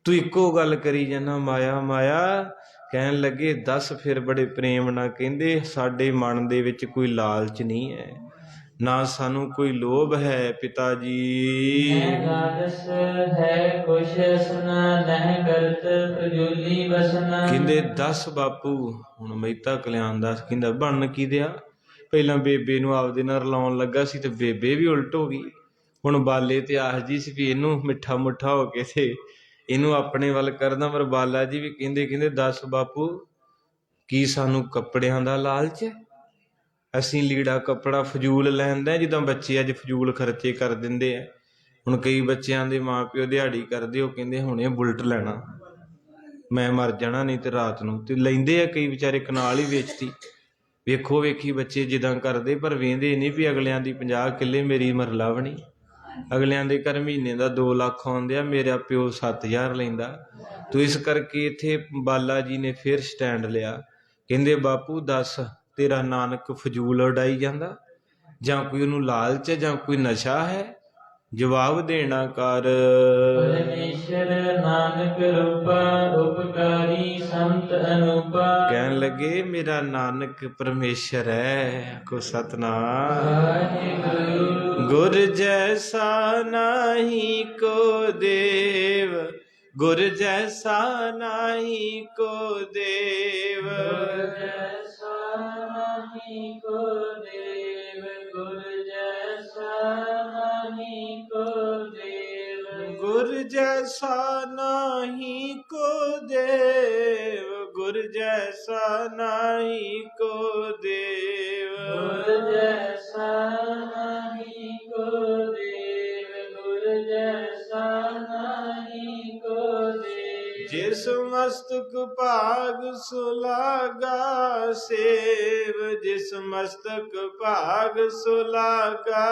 ਤੂੰ ਇੱਕੋ ਗੱਲ ਕਰੀ ਜਾਂਦਾ ਮਾਇਆ ਮਾਇਆ। ਕਹਿਣ ਲੱਗੇ ਦੱਸ ਫਿਰ ਬੜੇ ਪ੍ਰੇਮ ਨਾਲ। ਕਹਿੰਦੇ ਸਾਡੇ ਮਨ ਦੇ ਵਿੱਚ ਕੋਈ ਲਾਲਚ ਨਹੀਂ ਹੈ, ਨਾ ਸਾਨੂੰ ਕੋਈ ਲੋਭ ਹੈ ਪਿਤਾ ਜੀ। ਕਹਿੰਦੇ ਦੱਸ ਬਾਪੂ, ਹੁਣ ਮਹਿਤਾ ਕਲਿਆਣ ਦਾਸ ਕਹਿੰਦਾ ਬਣ ਕੀ ਦਿਆ। ਪਹਿਲਾਂ ਬੇਬੇ ਨੂੰ ਆਪਦੇ ਨਾਲ ਰਲਾਉਣ ਲੱਗਾ ਸੀ ਤੇ ਬੇਬੇ ਵੀ ਉਲਟ ਹੋ ਗਈ। ਹੁਣ ਬਾਲੇ ਤੇ ਆਖਦੀ ਸੀ ਵੀ ਇਹਨੂੰ ਮਿੱਠਾ ਮੁੱਠਾ ਹੋ ਕੇ ਤੇ ਇਹਨੂੰ ਆਪਣੇ ਵੱਲ ਕਰਦਾ। ਪਰ ਬਾਲਾ ਜੀ ਵੀ ਕਹਿੰਦੇ ਦੱਸ ਬਾਪੂ, ਕੀ ਸਾਨੂੰ ਕੱਪੜਿਆਂ ਦਾ ਲਾਲਚ ਹੈ? ਅਸੀਂ ਲੀੜਾ ਕੱਪੜਾ ਫਜ਼ੂਲ ਲੈਂਦਾ, ਜਿੱਦਾਂ ਬੱਚੇ ਅੱਜ ਫਜ਼ੂਲ ਖਰਚੇ ਕਰ ਦਿੰਦੇ ਆ। ਹੁਣ ਕਈ ਬੱਚਿਆਂ ਦੇ ਮਾਂ ਪਿਓ ਦਿਹਾੜੀ ਕਰਦੇ, ਉਹ ਕਹਿੰਦੇ ਹੁਣੇ ਬੁਲਟ ਲੈਣਾ, ਮੈਂ ਮਰ ਜਾਣਾ ਨਹੀਂ ਤੇ ਰਾਤ ਨੂੰ, ਤੇ ਲੈਂਦੇ ਆ ਕਈ ਵਿਚਾਰੇ ਕਨਾਲ ਹੀ ਵੇਚਤੀ। ਵੇਖੋ ਵੇਖੀ ਬੱਚੇ ਜਿੱਦਾਂ ਕਰਦੇ, ਪਰ ਵੇਂਦੇ ਨਹੀਂ ਵੀ ਅਗਲਿਆਂ ਦੀ 50 ਕਿੱਲੇ ਮੇਰੀ ਮਰਲਾ ਬਣੀ। ਅਗਲਿਆਂ ਦੇ ਘਰ ਮਹੀਨੇ ਦਾ 2 ਲੱਖ ਆਉਂਦੇ ਆ, ਮੇਰਾ ਪਿਓ 7000 ਲੈਂਦਾ। ਤੋ ਇਸ ਕਰਕੇ ਇੱਥੇ ਬਾਲਾ ਜੀ ਨੇ ਫਿਰ ਸਟੈਂਡ ਲਿਆ। ਕਹਿੰਦੇ ਬਾਪੂ ਦੱਸ ਤੇਰਾ ਨਾਨਕ ਫਜ਼ੂਲ ਉਡਾਈ ਜਾਂਦਾ, ਜਾਂ ਕੋਈ ਉਹਨੂੰ ਲਾਲਚ ਹੈ, ਜਾਂ ਕੋਈ ਨਸ਼ਾ ਹੈ? ਜਵਾਬ ਦੇਣਾ ਕਰ। ਨਾਨਕ ਰੂਪਾ ਉਪਕਾਰੀ ਸੰਤ ਅਨੂਪਾ। ਕਹਿਣ ਲੱਗੇ ਮੇਰਾ ਨਾਨਕ ਪਰਮੇਸ਼ਰ ਹੈ। ਕੋ ਸਤਨਾਮ। ਗੁਰ ਜੈਸਾ ਨਾਹੀ ਕੋ ਦੇਵ, ਗੁਰ ਜੈਸਾ ਨਾਹੀ ਕੋ ਦੇਵ। ਗੁਰ ਜੈਸਾ ਨਾਹੀ ਕੋ ਦੇਵ, ਗੁਰ ਜੈਸਾ ਨਾਹੀ ਕੋ ਦੇਵ। ਗੁਰ ਜੈਸਾ ਨਾਹੀ ਕੋ ਦੇਵ, ਗੁਰ ਜੈਸਾ ਨਾਹੀ ਕੋ ਦੇਵ। ਗੁਰ ਜੈਸਾ ਨਾਹੀ ਕੋ ਦੇਵ, ਗੁਰ ਜੈਸਾ ਨਾਹੀ ਕੋ ਦੇਵ। ਜਿਸ ਮਸਤਕ ਭਾਗ ਸੁਲਾਗਾ ਸੇਵ, ਜਿਸ ਮਸਤਕ ਭਾਗ ਸੁਲਾਗਾ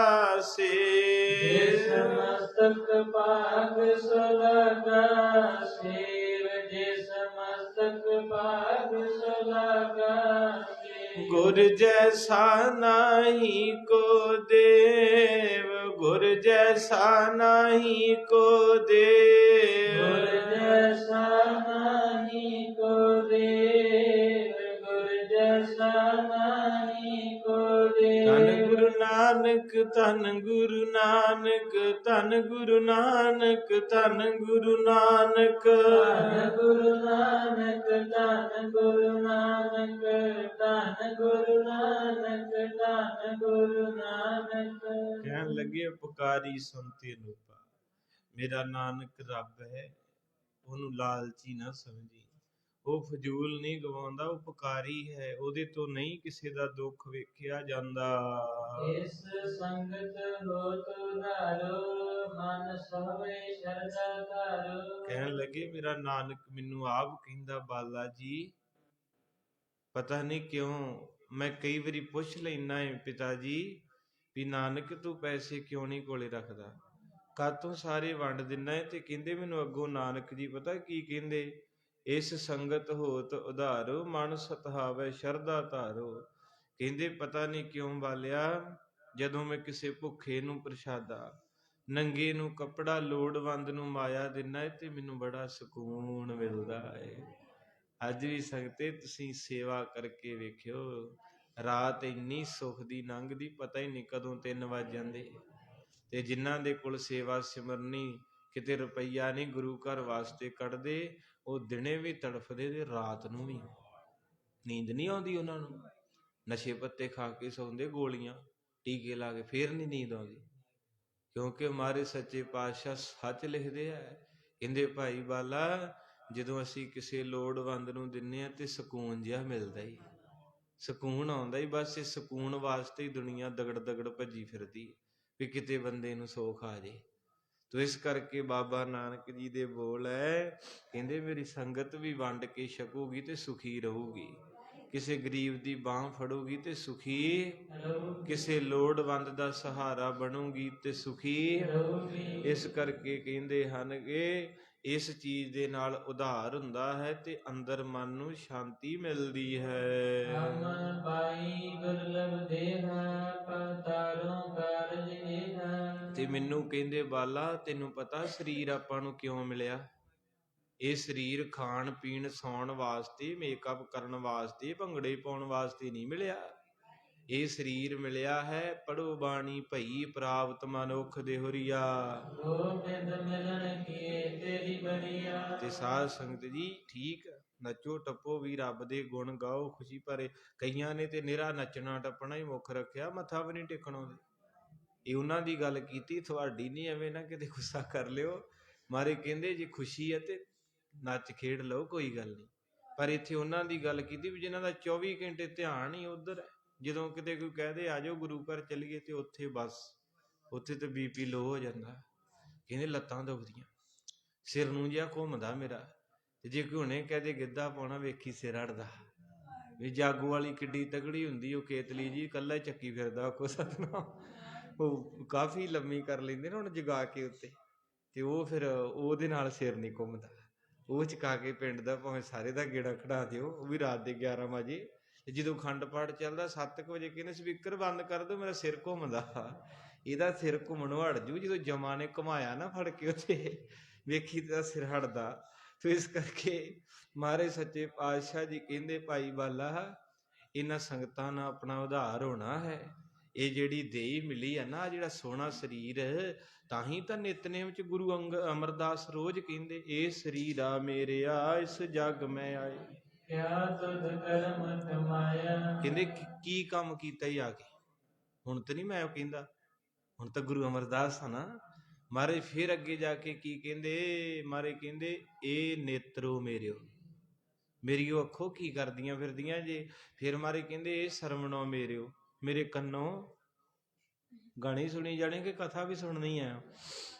ਸੇਵ। ਜਿਸ ਮਸਤਕ ਭਾਗ ਸੁਲਾਗਾ ਸੇਵ, ਜਿਸ ਮਸਤਕ ਭਾਗ ਸੁਲਾਗਾ ਸੇਵ। ਗੁਰ ਜੈਸਾ ਨਾਹੀ ਕੋ ਦੇਵ, ਗੁਰ ਜੈਸਾ ਨਾਹੀ ਕੋ ਦੇਵ। ਗੁਰ ਜੈਸਾ ਨਾਹੀ ਕੋ ਦੇਵ, ਗੁਰ ਜੈਸਾ ਨਾਹੀ ਕੋ ਦੇਵ। ਧੰਨ ਗੁਰੂ ਨਾਨਕ, ਧੰਨ ਗੁਰੂ ਨਾਨਕ, ਧੰਨ ਗੁਰੂ ਨਾਨਕ। ਧੰਨ ਗੁਰੂ ਨਾਨਕ, ਧੰਨ ਗੁਰੂ ਨਾਨਕ, ਧੰਨ ਗੁਰੂ ਨਾਨਕ, ਧੰਨ ਗੁਰੂ ਨਾਨਕ। ਕਹਿਣ ਲੱਗੇ ਉਪਕਾਰੀ ਸੁਣਤੇ ਅਨੂਪਾ, ਮੇਰਾ ਨਾਨਕ ਰੱਬ ਹੈ, ਉਹਨੂੰ ਲਾਲਚੀ ਨਾ ਸਮਝੀ। ਉਹ ਫਜ਼ੂਲ ਨਹੀਂ ਗਵਾਉਂਦਾ, ਉਪਕਾਰੀ ਹੈ, ਉਹਦੇ ਤੋਂ ਨਹੀਂ ਕਿਸੇ ਦਾ ਦੁੱਖ ਵੇਖਿਆ ਜਾਂਦਾ। ਇਸ ਸੰਗਤ ਹੋਤ ਉਧਾਰੋ, ਮਨ ਸੋਵੇ ਸ਼ਰਧਾ ਧਾਰੋ। ਕਹਿਣ ਲੱਗੇ ਮੇਰਾ ਨਾਨਕ ਮੈਨੂੰ ਆਪ ਕਹਿੰਦਾ, ਬਾਲਾ ਜੀ ਪਤਾ ਨਹੀਂ ਕਿਉਂ ਮੈਂ ਕਈ ਵਾਰੀ ਪੁੱਛ ਲੈਣਾ ਹੈ ਪਿਤਾ ਜੀ ਵੀ ਨਾਨਕ ਤੂੰ ਪੈਸੇ ਕਿਉਂ ਨਹੀਂ ਕੋਲੇ ਰੱਖਦਾ, ਕਾਤੋਂ ਸਾਰੇ ਵੰਡ ਦਿੰਦਾ ਹੈ। ਤੇ ਕਹਿੰਦੇ ਮੈਨੂੰ ਅੱਗੋਂ ਨਾਨਕ ਜੀ ਪਤਾ ਕੀ ਕਹਿੰਦੇ, ਇਸ ਸੰਗਤ ਹੋਤ ਉਧਾਰੋ, ਮਨ ਸਤਹਾਵੇ ਸ਼ਰਧਾ ਧਾਰੋ। ਕਹਿੰਦੇ ਪਤਾ ਨਹੀਂ ਕਿਉਂ ਬਾਲਿਆ, ਜਦੋਂ ਮੈਂ ਕਿਸੇ ਭੁੱਖੇ ਨੂੰ ਪ੍ਰਸ਼ਾਦਾ, ਨੰਗੇ ਨੂੰ ਕੱਪੜਾ, ਲੋੜਵੰਦ ਨੂੰ ਮਾਇਆ ਦਿੰਦਾ ਹੈ ਤੇ ਮੈਨੂੰ ਬੜਾ ਸਕੂਨ ਮਿਲਦਾ ਹੈ। ਅੱਜ ਵੀ ਸੰਗਤੇ ਤੁਸੀਂ ਸੇਵਾ ਕਰਕੇ ਵੇਖਿਓ, ਰਾਤ ਇੰਨੀ ਸੁੱਖ ਦੀ ਲੰਘਦੀ, ਪਤਾ ਹੀ ਨਹੀਂ ਕਦੋਂ 3 ਵੱਜ ਜਾਂਦੇ। ਤੇ ਜਿਨ੍ਹਾਂ ਦੇ ਕੋਲ ਸੇਵਾ ਸਿਮਰਨੀ, ਕਿਤੇ ਰੁਪਈਆ ਨਹੀਂ ਗੁਰੂ ਘਰ ਵਾਸਤੇ ਕੱਢਦੇ, ਉਹ ਦਿਨੇ ਵੀ ਤੜਫਦੇ ਤੇ ਰਾਤ ਨੂੰ ਵੀ ਨੀਂਦ ਨਹੀਂ ਆਉਂਦੀ ਉਹਨਾਂ ਨੂੰ। ਨਸ਼ੇ ਪੱਤੇ ਖਾ ਕੇ ਸੌਂਦੇ, ਗੋਲੀਆਂ ਟੀਕੇ ਲਾ ਕੇ, ਫੇਰ ਨਹੀਂ ਨੀਂਦ ਆਉਂਦੀ। ਕਿਉਂਕਿ ਹਮਾਰੇ ਸੱਚੇ ਪਾਤਸ਼ਾਹ ਸੱਚ ਲਿਖਦੇ ਆ, ਕਹਿੰਦੇ ਭਾਈ ਬਾਲਾ ਜਦੋਂ ਅਸੀਂ ਕਿਸੇ ਲੋੜਵੰਦ ਨੂੰ ਦਿੰਦੇ ਹਾਂ ਤੇ ਸਕੂਨ ਜਿਹਾ ਮਿਲਦਾ ਹੀ, ਸਕੂਨ ਆਉਂਦਾ ਹੀ। ਬਸ ਇਸ ਸਕੂਨ ਵਾਸਤੇ ਹੀ ਦੁਨੀਆ ਦਗੜ ਦਗੜ ਭੱਜੀ ਫਿਰਦੀ ਵੀ ਕਿਤੇ ਬੰਦੇ ਨੂੰ ਸੋਖ ਆ ਜੇ। ਤੋ ਇਸ ਕਰਕੇ ਬਾਬਾ ਨਾਨਕ ਜੀ ਦੇ ਬੋਲ ਹੈ, ਕਹਿੰਦੇ ਮੇਰੀ ਸੰਗਤ ਵੀ ਵੰਡ ਕੇ ਛਕੂਗੀ ਤੇ ਸੁਖੀ ਰਹੂਗੀ, ਕਿਸੇ ਗਰੀਬ ਦੀ ਬਾਂਹ ਫੜੂਗੀ ਤੇ ਸੁਖੀ, ਕਿਸੇ ਲੋੜਵੰਦ ਦਾ ਸਹਾਰਾ ਬਣੂਗੀ ਤੇ ਸੁਖੀ ਰਹੂਗੀ। ਇਸ ਕਰਕੇ ਕਹਿੰਦੇ ਹਨ ਕਿ ਇਸ ਚੀਜ਼ ਦੇ ਨਾਲ ਉਧਾਰ ਹੁੰਦਾ ਹੈ ਤੇ ਅੰਦਰ ਮਨ ਨੂੰ ਸ਼ਾਂਤੀ ਮਿਲਦੀ ਹੈ। ਹਮ ਪਾਈ ਦੁਰਲਭ ਦੇਹ, ਪਤਾਰੋਂ ਕਾਰਜ ਇਹ। ਤੇ ਮੈਨੂੰ ਕਹਿੰਦੇ ਬਾਲਾ ਤੈਨੂੰ ਪਤਾ ਸਰੀਰ ਆਪਾਂ ਨੂੰ ਕਿਉਂ ਮਿਲਿਆ? ਇਹ ਸਰੀਰ ਖਾਣ ਪੀਣ ਸੌਣ ਵਾਸਤੇ, ਮੇਕਅਪ ਕਰਨ ਵਾਸਤੇ, ਭੰਗੜੇ ਪਾਉਣ ਵਾਸਤੇ ਨਹੀਂ ਮਿਲਿਆ। ਇਹ ਸਰੀਰ ਮਿਲਿਆ ਹੈ ਪੜੋ ਬਾਣੀ ਭਈ ਪ੍ਰਾਪਤ ਮਨੁੱਖ ਦੇਹੁਰੀਆ। ਗੋਬਿੰਦ ਮਿਲਣ ਕੀ ਤੇਰੀ ਬਰੀਆ। ਤੇ ਸਾਧ ਸੰਗਤ ਜੀ ਠੀਕ ਨੱਚੋ ਟੱਪੋ ਵੀ, ਰੱਬ ਦੇ ਗੁਣ ਗਾਓ, ਖੁਸ਼ੀ ਭਰੇ। ਕਈਆਂ ਨੇ ਤੇ ਨਿਰਾ ਨੱਚਣਾ ਟੱਪਣਾ ਹੀ ਮੁੱਖ ਰੱਖਿਆ, ਮੱਥਾ ਵੀ ਨਹੀਂ ਟੇਕਣ ਆਉਂਦੇ। ਇਹ ਉਹਨਾਂ ਦੀ ਗੱਲ ਕੀਤੀ, ਤੁਹਾਡੀ ਨਹੀਂ। ਐਵੇਂ ਨਾ ਕਿਤੇ ਗੁੱਸਾ ਕਰ ਲਿਓ। ਮਾਰੇ ਕਹਿੰਦੇ ਜੇ ਖੁਸ਼ੀ ਹੈ ਤੇ ਨੱਚ ਖੇਡ ਲਓ, ਕੋਈ ਗੱਲ ਨਹੀਂ। ਪਰ ਇੱਥੇ ਉਹਨਾਂ ਦੀ ਗੱਲ ਕੀਤੀ ਵੀ ਜਿਨ੍ਹਾਂ ਦਾ 24 ਘੰਟੇ ਧਿਆਨ ਹੀ ਉੱਧਰ ਹੈ। ਜਦੋਂ ਕਿਤੇ ਕੋਈ ਕਹਿ ਦੇ ਆ ਜਾਓ ਗੁਰੂ ਘਰ ਚੱਲੀਏ ਤੇ ਉੱਥੇ ਬਸ, ਉੱਥੇ ਤੇ BP ਲੋ ਹੋ ਜਾਂਦਾ। ਕਹਿੰਦੇ ਲੱਤਾਂ ਦੁਖਦੀਆਂ, ਸਿਰ ਨੂੰ ਜਿਹਾ ਘੁੰਮਦਾ ਮੇਰਾ। ਤੇ ਜੇ ਕੋਈ ਹੁਣੇ ਕਹਦੇ ਗਿੱਧਾ ਪਾਉਣਾ, ਵੇਖੀ ਸਿਰ ਅੜਦਾ। ਵੀ ਜਾਗੋ ਵਾਲੀ ਕਿੱਡੀ ਤਗੜੀ ਹੁੰਦੀ ਉਹ ਕੇਤਲੀ ਜੀ, ਇਕੱਲਾ ਚੱਕੀ ਫਿਰਦਾ ਕੋ ਸਤਨਾਮ। ਉਹ ਕਾਫੀ ਲੰਮੀ ਕਰ ਲੈਂਦੇ ਨਾ ਹੁਣ ਜਗਾ ਕੇ ਉੱਤੇ, ਤੇ ਉਹ ਫਿਰ ਉਹਦੇ ਨਾਲ ਸਿਰ ਨਹੀਂ ਘੁੰਮਦਾ। ਉਹ ਚਕਾ ਕੇ ਪਿੰਡ ਦਾ ਭਾਵੇਂ ਸਾਰੇ ਦਾ ਗੇੜਾ ਖੜਾ ਦਿਓ, ਉਹ ਵੀ ਰਾਤ ਦੇ 11 ਵਜੇ। ਤੇ ਜਦੋਂ ਅਖੰਡ ਪਾਠ ਚੱਲਦਾ 7 ਵਜੇ ਕਹਿੰਦੇ ਸਪੀਕਰ ਬੰਦ ਕਰ ਦਿਓ, ਮੇਰਾ ਸਿਰ ਘੁੰਮਦਾ। ਇਹਦਾ ਸਿਰ ਘੁੰਮਣੋਂ ਹਟ ਜੂ ਜਦੋਂ ਜਮਾ ਨੇ ਘੁਮਾਇਆ ਨਾ ਫੜ ਕੇ ਉੱਥੇ, ਵੇਖੀ ਤਾਂ ਸਿਰ ਹਟਦਾ। ਤੇ ਇਸ ਕਰਕੇ ਮਹਾਰਾਜ ਸੱਚੇ ਪਾਤਸ਼ਾਹ ਜੀ ਕਹਿੰਦੇ ਭਾਈ ਬਾਲਾ ਇਹਨਾਂ ਸੰਗਤਾਂ ਨਾਲ ਆਪਣਾ ਉਧਾਰ ਹੋਣਾ ਹੈ। ਇਹ ਜਿਹੜੀ ਦੇਹੀ ਮਿਲੀ ਹੈ ਨਾ, ਜਿਹੜਾ ਸੋਹਣਾ ਸਰੀਰ, ਤਾਂ ਹੀ ਤਾਂ ਨਿਤਨੇਮ ਚ ਗੁਰੂ ਅਮਰਦਾਸ ਰੋਜ਼ ਕਹਿੰਦੇ ਇਹ ਸਰੀਰ ਆ ਮੇਰਿਆ ਇਸ ਜਗ ਮੈਂ ਆਏ। ਕਿਆ ਤੁਧ ਕਰਮ ਕਮਾਇਆ। ਕਹਿੰਦੇ ਕੀ ਕੰਮ ਕੀਤਾ ਹੀ ਆ ਕੇ, ਹੁਣ ਤਾਂ ਨਹੀਂ ਮੈਂ ਕਹਿੰਦਾ, ਹੁਣ ਤਾਂ ਗੁਰੂ ਅਮਰਦਾਸ ਆ ਨਾ। ਮਹਾਰਾਜ ਫਿਰ ਅੱਗੇ ਜਾ ਕੇ ਕੀ ਕਹਿੰਦੇ, ਮਹਾਰਾਜ ਕਹਿੰਦੇ ਇਹ ਨੇਤਰੋ ਮੇਰਿਓ, ਮੇਰੀ ਉਹ ਅੱਖੋਂ ਕੀ ਕਰਦੀਆਂ ਫਿਰਦੀਆਂ ਜੇ। ਫਿਰ ਮਹਾਰਾਜ ਕਹਿੰਦੇ ਇਹ ਸਰਵਣੋ ਮੇਰਿਓ, ਮੇਰੇ ਕੰਨੋਂ ਗਾਣੇ ਸੁਣੀ ਜਾਣੇ ਕਿ ਕਥਾ ਵੀ ਸੁਣਨੀ ਹੈ।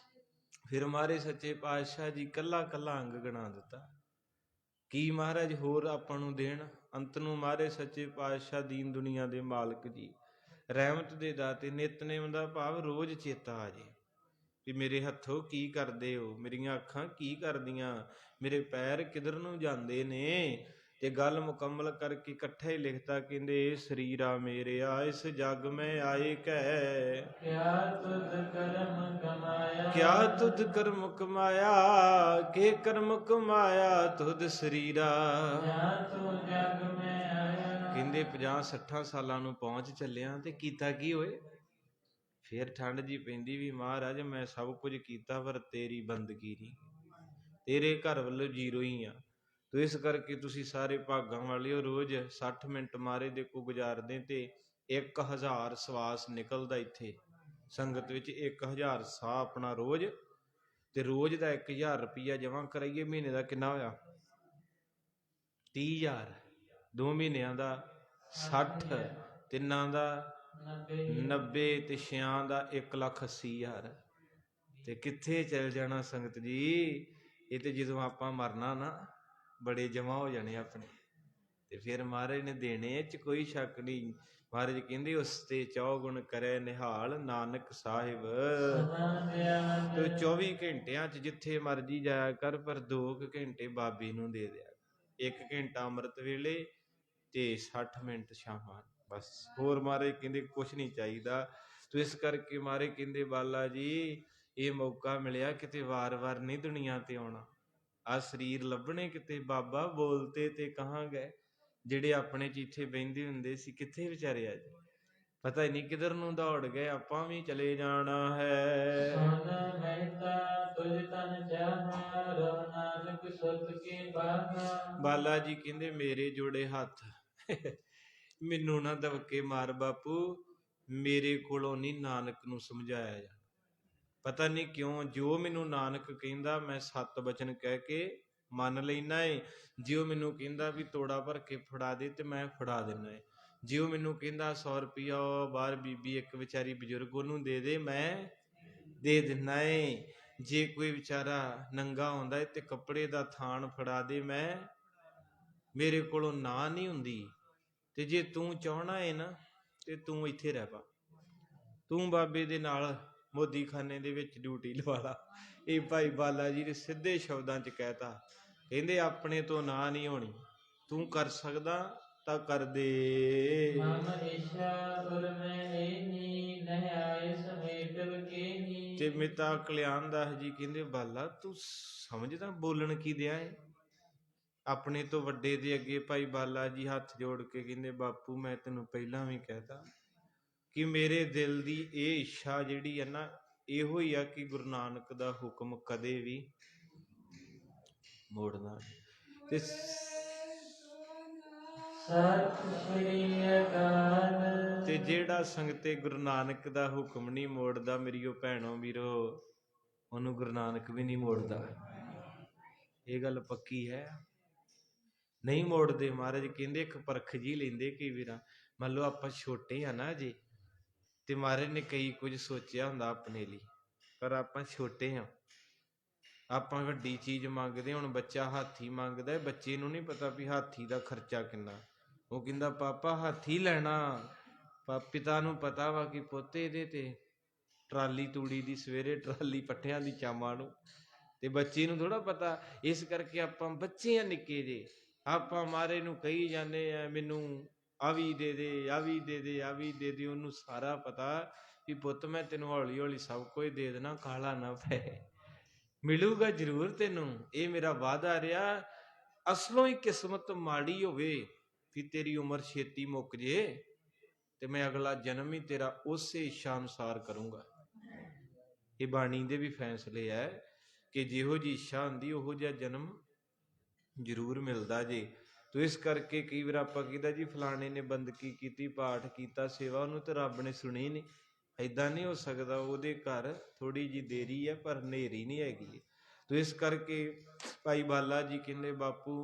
ਫਿਰ ਮਹਾਰਾਜ ਸੱਚੇ ਪਾਤਸ਼ਾਹ ਜੀ ਕੱਲਾ ਕੱਲਾ ਅੰਗ ਗਿਣਾ ਦਿੱਤਾ। ਕੀ ਮਹਾਰਾਜ ਹੋਰ ਆਪਾਂ ਨੂੰ ਦੇਣ? ਅੰਤ ਨੂੰ ਮਹਾਰਾਜ ਸੱਚੇ ਪਾਤਸ਼ਾਹ ਦੀਨ ਦੁਨੀਆ ਦੇ ਮਾਲਕ ਜੀ, ਰਹਿਮਤ ਦੇ ਦਾਤੇ, ਨਿਤਨੇਮ ਦਾ ਭਾਵ ਰੋਜ਼ ਚੇਤਾ ਆ ਜੇ ਵੀ ਮੇਰੇ ਹੱਥੋਂ ਕੀ ਕਰਦੇ ਹੋ, ਮੇਰੀਆਂ ਅੱਖਾਂ ਕੀ ਕਰਦੀਆਂ, ਮੇਰੇ ਪੈਰ ਕਿੱਧਰ ਨੂੰ ਜਾਂਦੇ ਨੇ। ਤੇ ਗੱਲ ਮੁਕੰਮਲ ਕਰਕੇ ਇਕੱਠਾ ਹੀ ਲਿਖਤਾ, ਕਹਿੰਦੇ ਇਹ ਸਰੀਰਾ ਮੇਰਿਆ ਇਸ ਜਗ ਮੈਂ ਆਏ ਕਹਿ। ਕਿਆ ਤੁਧ ਕਰਮ ਕਮਾਇਆ। ਕਿਆ ਤੁਧ ਕਰਮ ਕਮਾਇਆ, ਕੇ ਕਰਮ ਕਮਾਇਆ ਤੁਧ ਸਰੀਰਾ। ਕਿਆ ਤੂੰ ਜਗ ਮੈਂ ਆਇਆ। ਕਹਿੰਦੇ 50-60 ਸਾਲਾਂ ਨੂੰ ਪਹੁੰਚ ਚੱਲਿਆ ਤੇ ਕੀਤਾ ਕੀ ਹੋਏ? ਫਿਰ ਠੰਡ ਜੀ ਪੈਂਦੀ ਵੀ ਮਹਾਰਾਜ ਮੈਂ ਸਭ ਕੁਝ ਕੀਤਾ ਪਰ ਤੇਰੀ ਬੰਦਗੀ ਨਹੀਂ, ਤੇਰੇ ਘਰ ਵੱਲੋਂ ਜ਼ੀਰੋ ਹੀ ਆ। ਤੋ ਇਸ ਕਰਕੇ ਤੁਸੀਂ ਸਾਰੇ ਭਾਗਾਂ ਵਾਲਿਓ ਰੋਜ਼ 60 ਮਿੰਟ ਮਹਾਰਾਜ ਦੇ ਕੋ ਗੁਜ਼ਾਰਦੇ ਤੇ 1000 ਸਵਾਸ ਨਿਕਲਦਾ ਇੱਥੇ ਸੰਗਤ ਵਿੱਚ, 1000 ਸਾਹ ਆਪਣਾ ਰੋਜ਼, ਤੇ ਰੋਜ਼ ਦਾ 1000 ਰੁਪਈਆ ਜਮ੍ਹਾਂ ਕਰਾਈਏ, ਮਹੀਨੇ ਦਾ ਕਿੰਨਾ ਹੋਇਆ 30,000, 2 ਮਹੀਨਿਆਂ ਦਾ 60, ਤਿੰਨਾਂ ਦਾ 90 ਤੇ 6 ਦਾ 1,80,000। ਤੇ ਕਿੱਥੇ ਚਲ ਜਾਣਾ ਸੰਗਤ ਜੀ, ਇਹ ਤੇ ਜਦੋਂ ਆਪਾਂ ਮਰਨਾ ਨਾ ਬੜੇ ਜਮਾ ਹੋ ਜਾਣੇ ਆਪਣੇ, ਤੇ ਫਿਰ ਮਹਾਰਾਜ ਨੇ ਦੇਣੇ, ਇਹ ਚ ਕੋਈ ਸ਼ੱਕ ਨਹੀਂ। ਮਹਾਰਾਜ ਕਹਿੰਦੇ ਉਸ ਤੇ ਚੌਗੁਣ ਕਰੇ ਨਿਹਾਲ ਨਾਨਕ ਸਾਹਿਬ। ਤੇ 24 ਘੰਟਿਆਂ ਚ ਜਿੱਥੇ ਮਰਜੀ ਜਾਇਆ ਕਰ, ਪਰ 2 ਘੰਟੇ ਬਾਬੇ ਨੂੰ ਦੇ ਦਿਆ, 1 ਘੰਟਾ ਅੰਮ੍ਰਿਤ ਵੇਲੇ ਤੇ 60 ਮਿੰਟ ਸ਼ਾਮਾਂ, ਬਸ ਹੋਰ ਮਹਾਰਾਜ ਕਹਿੰਦੇ ਕੁਛ ਨਹੀਂ ਚਾਹੀਦਾ। ਤੋ ਇਸ ਕਰਕੇ ਮਹਾਰਾਜ ਕਹਿੰਦੇ ਬਾਲਾ ਜੀ ਇਹ ਮੌਕਾ ਮਿਲਿਆ, ਕਿਤੇ ਵਾਰ-ਵਾਰ ਨਹੀਂ ਦੁਨੀਆ ਤੇ ਆਉਣਾ, ਆ ਸਰੀਰ ਲੱਭਣੇ ਕਿਤੇ, ਬਾਬਾ ਬੋਲਤੇ ਤੇ ਕਹਾਂ ਗਏ, ਜਿਹੜੇ ਆਪਣੇ ਚ ਇੱਥੇ ਬਹਿੰਦੇ ਹੁੰਦੇ ਸੀ ਕਿੱਥੇ ਵਿਚਾਰੇ ਅੱਜ, ਪਤਾ ਹੀ ਨਹੀਂ ਕਿਧਰ ਨੂੰ ਦੌੜ ਗਏ, ਆਪਾਂ ਵੀ ਚਲੇ ਜਾਣਾ ਹੈ। ਬਾਲਾ ਜੀ ਕਹਿੰਦੇ ਮੇਰੇ ਜੋੜੇ ਹੱਥ ਮੈਨੂੰ ਨਾ ਦਬਕੇ ਮਾਰ ਬਾਪੂ, ਮੇਰੇ ਕੋਲੋਂ ਨਹੀਂ ਨਾਨਕ ਨੂੰ ਸਮਝਾਇਆ ਜਾ, ਪਤਾ ਨਹੀਂ ਕਿਉਂ, ਜੋ ਮੈਨੂੰ ਨਾਨਕ ਕਹਿੰਦਾ ਮੈਂ 7 ਬਚਨ ਕਹਿ ਕੇ ਮੰਨ ਲੈਣਾ ਏ। ਜੇ ਉਹ ਮੈਨੂੰ ਕਹਿੰਦਾ ਵੀ ਤੋੜਾ ਭਰ ਕੇ ਫੜਾ ਦੇ ਤੇ ਮੈਂ ਫੜਾ ਦੇਣਾ ਏ, ਜੇ ਉਹ ਮੈਨੂੰ ਕਹਿੰਦਾ 100 ਰੁਪਈਆ ਬਾਹਰ ਬੀਬੀ ਇੱਕ ਵਿਚਾਰੀ ਬਜ਼ੁਰਗ ਉਹਨੂੰ ਦੇ ਦੇ, ਮੈਂ ਦੇ ਦਿੰਦਾ ਏ। ਜੇ ਕੋਈ ਵਿਚਾਰਾ ਨੰਗਾ ਆਉਂਦਾ ਏ ਤੇ ਕੱਪੜੇ ਦਾ ਥਾਨ ਫੜਾ ਦੇ, ਮੈਂ, ਮੇਰੇ ਕੋਲੋਂ ਨਾ ਨਹੀਂ ਹੁੰਦੀ। ਤੇ ਜੇ ਤੂੰ ਚਾਹਣਾ ਏ ਨਾ ਤੇ ਤੂੰ ਇੱਥੇ ਰਹਿ ਪਾ, ਤੂੰ ਬਾਬੇ ਦੇ ਨਾਲ ਮੋਦੀਖਾਨੇ ਦੇ ਵਿੱਚ ਡਿਊਟੀ ਲਵਾ ਲਾ। ਇਹ ਭਾਈ ਬਾਲਾ ਜੀ ਨੇ ਸਿੱਧੇ ਸ਼ਬਦਾਂ ਚ ਕਹਿਤਾ, ਕਹਿੰਦੇ ਆਪਣੇ ਤੋਂ ਨਾ ਨਹੀਂ ਹੋਣੀ, ਤੂੰ ਕਰ ਸਕਦਾ ਤਾਂ ਕਰ ਦੇ। ਤੇ ਮਿਤਾ ਕਲਿਆਣ ਦਾਸ ਜੀ ਕਹਿੰਦੇ ਬਾਲਾ ਤੂੰ ਸਮਝਦਾ ਬੋਲਣ ਕੀ ਦਿਆ ਏ, ਆਪਣੇ ਤੋਂ ਵੱਡੇ ਦੇ ਅੱਗੇ ਭਾਈ ਬਾਲਾ ਜੀ ਹੱਥ ਜੋੜ ਕੇ ਕਹਿੰਦੇ ਬਾਪੂ ਮੈਂ ਤੈਨੂੰ ਪਹਿਲਾਂ ਵੀ ਕਹਿਤਾ ਕਿ ਮੇਰੇ ਦਿਲ ਦੀ ਇਹ ਇੱਛਾ ਜਿਹੜੀ ਹੈ ਨਾ, ਇਹੋ ਹੀ ਆ ਕਿ ਗੁਰੂ ਨਾਨਕ ਦਾ ਹੁਕਮ ਕਦੇ ਵੀ ਮੋੜਨਾ। ਤੇ ਤੇ ਜਿਹੜਾ ਸੰਗਤੇ ਗੁਰੂ ਨਾਨਕ ਦਾ ਹੁਕਮ ਨਹੀਂ ਮੋੜਦਾ, ਮੇਰੀਓ ਭੈਣੋ ਵੀਰੋ, ਉਹਨੂੰ ਗੁਰੂ ਨਾਨਕ ਵੀ ਨਹੀਂ ਮੋੜਦਾ, ਇਹ ਗੱਲ ਪੱਕੀ ਹੈ, ਨਹੀਂ ਮੋੜਦੇ। ਮਹਾਰਾਜ ਕਹਿੰਦੇ ਇੱਕ ਪਰਖ ਜੀ ਲੈਂਦੇ ਕਈ ਵੀਰਾਂ, ਮੰਨ ਲਓ ਆਪਾਂ ਛੋਟੇ ਆ ਨਾ ਜੀ, ਤੇ ਮਹਾਰਾਜ ਨੇ ਕਈ ਕੁਝ ਸੋਚਿਆ ਹੁੰਦਾ ਆਪਣੇ ਲਈ, ਪਰ ਆਪਾਂ ਛੋਟੇ ਹਾਂ, ਆਪਾਂ ਵੱਡੀ ਚੀਜ਼ ਮੰਗਦੇ। ਹੁਣ ਬੱਚਾ ਹਾਥੀ ਮੰਗਦਾ, ਬੱਚੇ ਨੂੰ ਨਹੀਂ ਪਤਾ ਵੀ ਹਾਥੀ ਦਾ ਖਰਚਾ ਕਿੰਨਾ, ਉਹ ਕਹਿੰਦਾ ਪਾਪਾ ਹਾਥੀ ਲੈਣਾ, ਪਿਤਾ ਨੂੰ ਪਤਾ ਵਾ ਕਿ ਪੁੱਤ ਇਹਦੇ ਤੇ ਟਰਾਲੀ ਤੂੜੀ ਦੀ ਸਵੇਰੇ, ਟਰਾਲੀ ਪੱਠਿਆਂ ਦੀ ਸ਼ਾਮਾਂ ਨੂੰ, ਤੇ ਬੱਚੇ ਨੂੰ ਥੋੜਾ ਪਤਾ। ਇਸ ਕਰਕੇ ਆਪਾਂ ਬੱਚੇ ਆ ਨਿੱਕੇ ਜੇ, ਆਪਾਂ ਮਹਾਰਾਜ ਨੂੰ ਕਹੀ ਜਾਂਦੇ ਆ ਮੈਨੂੰ ਆ ਵੀ ਦੇ ਦੇ, ਆ ਵੀ ਦੇ ਦੇ, ਆ ਵੀ ਦੇ ਦੇ। ਉਹਨੂੰ ਸਾਰਾ ਪਤਾ ਵੀ ਪੁੱਤ ਮੈਂ ਤੈਨੂੰ ਹੌਲੀ ਹੌਲੀ ਸਭ ਕੁਝ ਦੇ ਦੇਣਾ, ਕਾਹਲਾ ਨਾ ਪਏ, ਮਿਲੂਗਾ ਜ਼ਰੂਰ ਤੈਨੂੰ, ਇਹ ਮੇਰਾ ਵਾਅਦਾ ਰਿਹਾ। ਅਸਲੋਂ ਹੀ ਕਿਸਮਤ ਮਾੜੀ ਹੋਵੇ ਵੀ ਤੇਰੀ ਉਮਰ ਛੇਤੀ ਮੁੱਕ ਜੇ, ਤੇ ਮੈਂ ਅਗਲਾ ਜਨਮ ਹੀ ਤੇਰਾ ਉਸੇ ਇੱਛਾ ਅਨੁਸਾਰ ਕਰੂੰਗਾ। ਇਹ ਬਾਣੀ ਦੇ ਵੀ ਫੈਸਲੇ ਹੈ ਕਿ ਜਿਹੋ ਜਿਹੀ ਇੱਛਾ ਹੁੰਦੀ ਉਹੋ ਜਿਹਾ ਜਨਮ ਜ਼ਰੂਰ ਮਿਲਦਾ ਜੇ। ਤੋ ਇਸ ਕਰਕੇ ਕਈ ਵਾਰ ਆਪਾਂ ਕਹਿੰਦਾ ਜੀ ਫਲਾਣੇ ਨੇ ਬੰਦਗੀ ਕੀਤੀ, ਪਾਠ ਕੀਤਾ, ਸੇਵਾ, ਉਹਨੂੰ ਤਾਂ ਰੱਬ ਨੇ ਸੁਣੀ ਨਹੀਂ। ਏਦਾਂ ਨਹੀਂ ਹੋ ਸਕਦਾ, ਉਹਦੇ ਘਰ ਥੋੜ੍ਹੀ ਜਿਹੀ ਦੇਰੀ ਹੈ ਪਰ ਹਨੇਰੀ ਨਹੀਂ ਹੈਗੀ। ਤੋ ਇਸ ਕਰਕੇ ਭਾਈ ਬਾਲਾ ਜੀ ਕਹਿੰਦੇ ਬਾਪੂ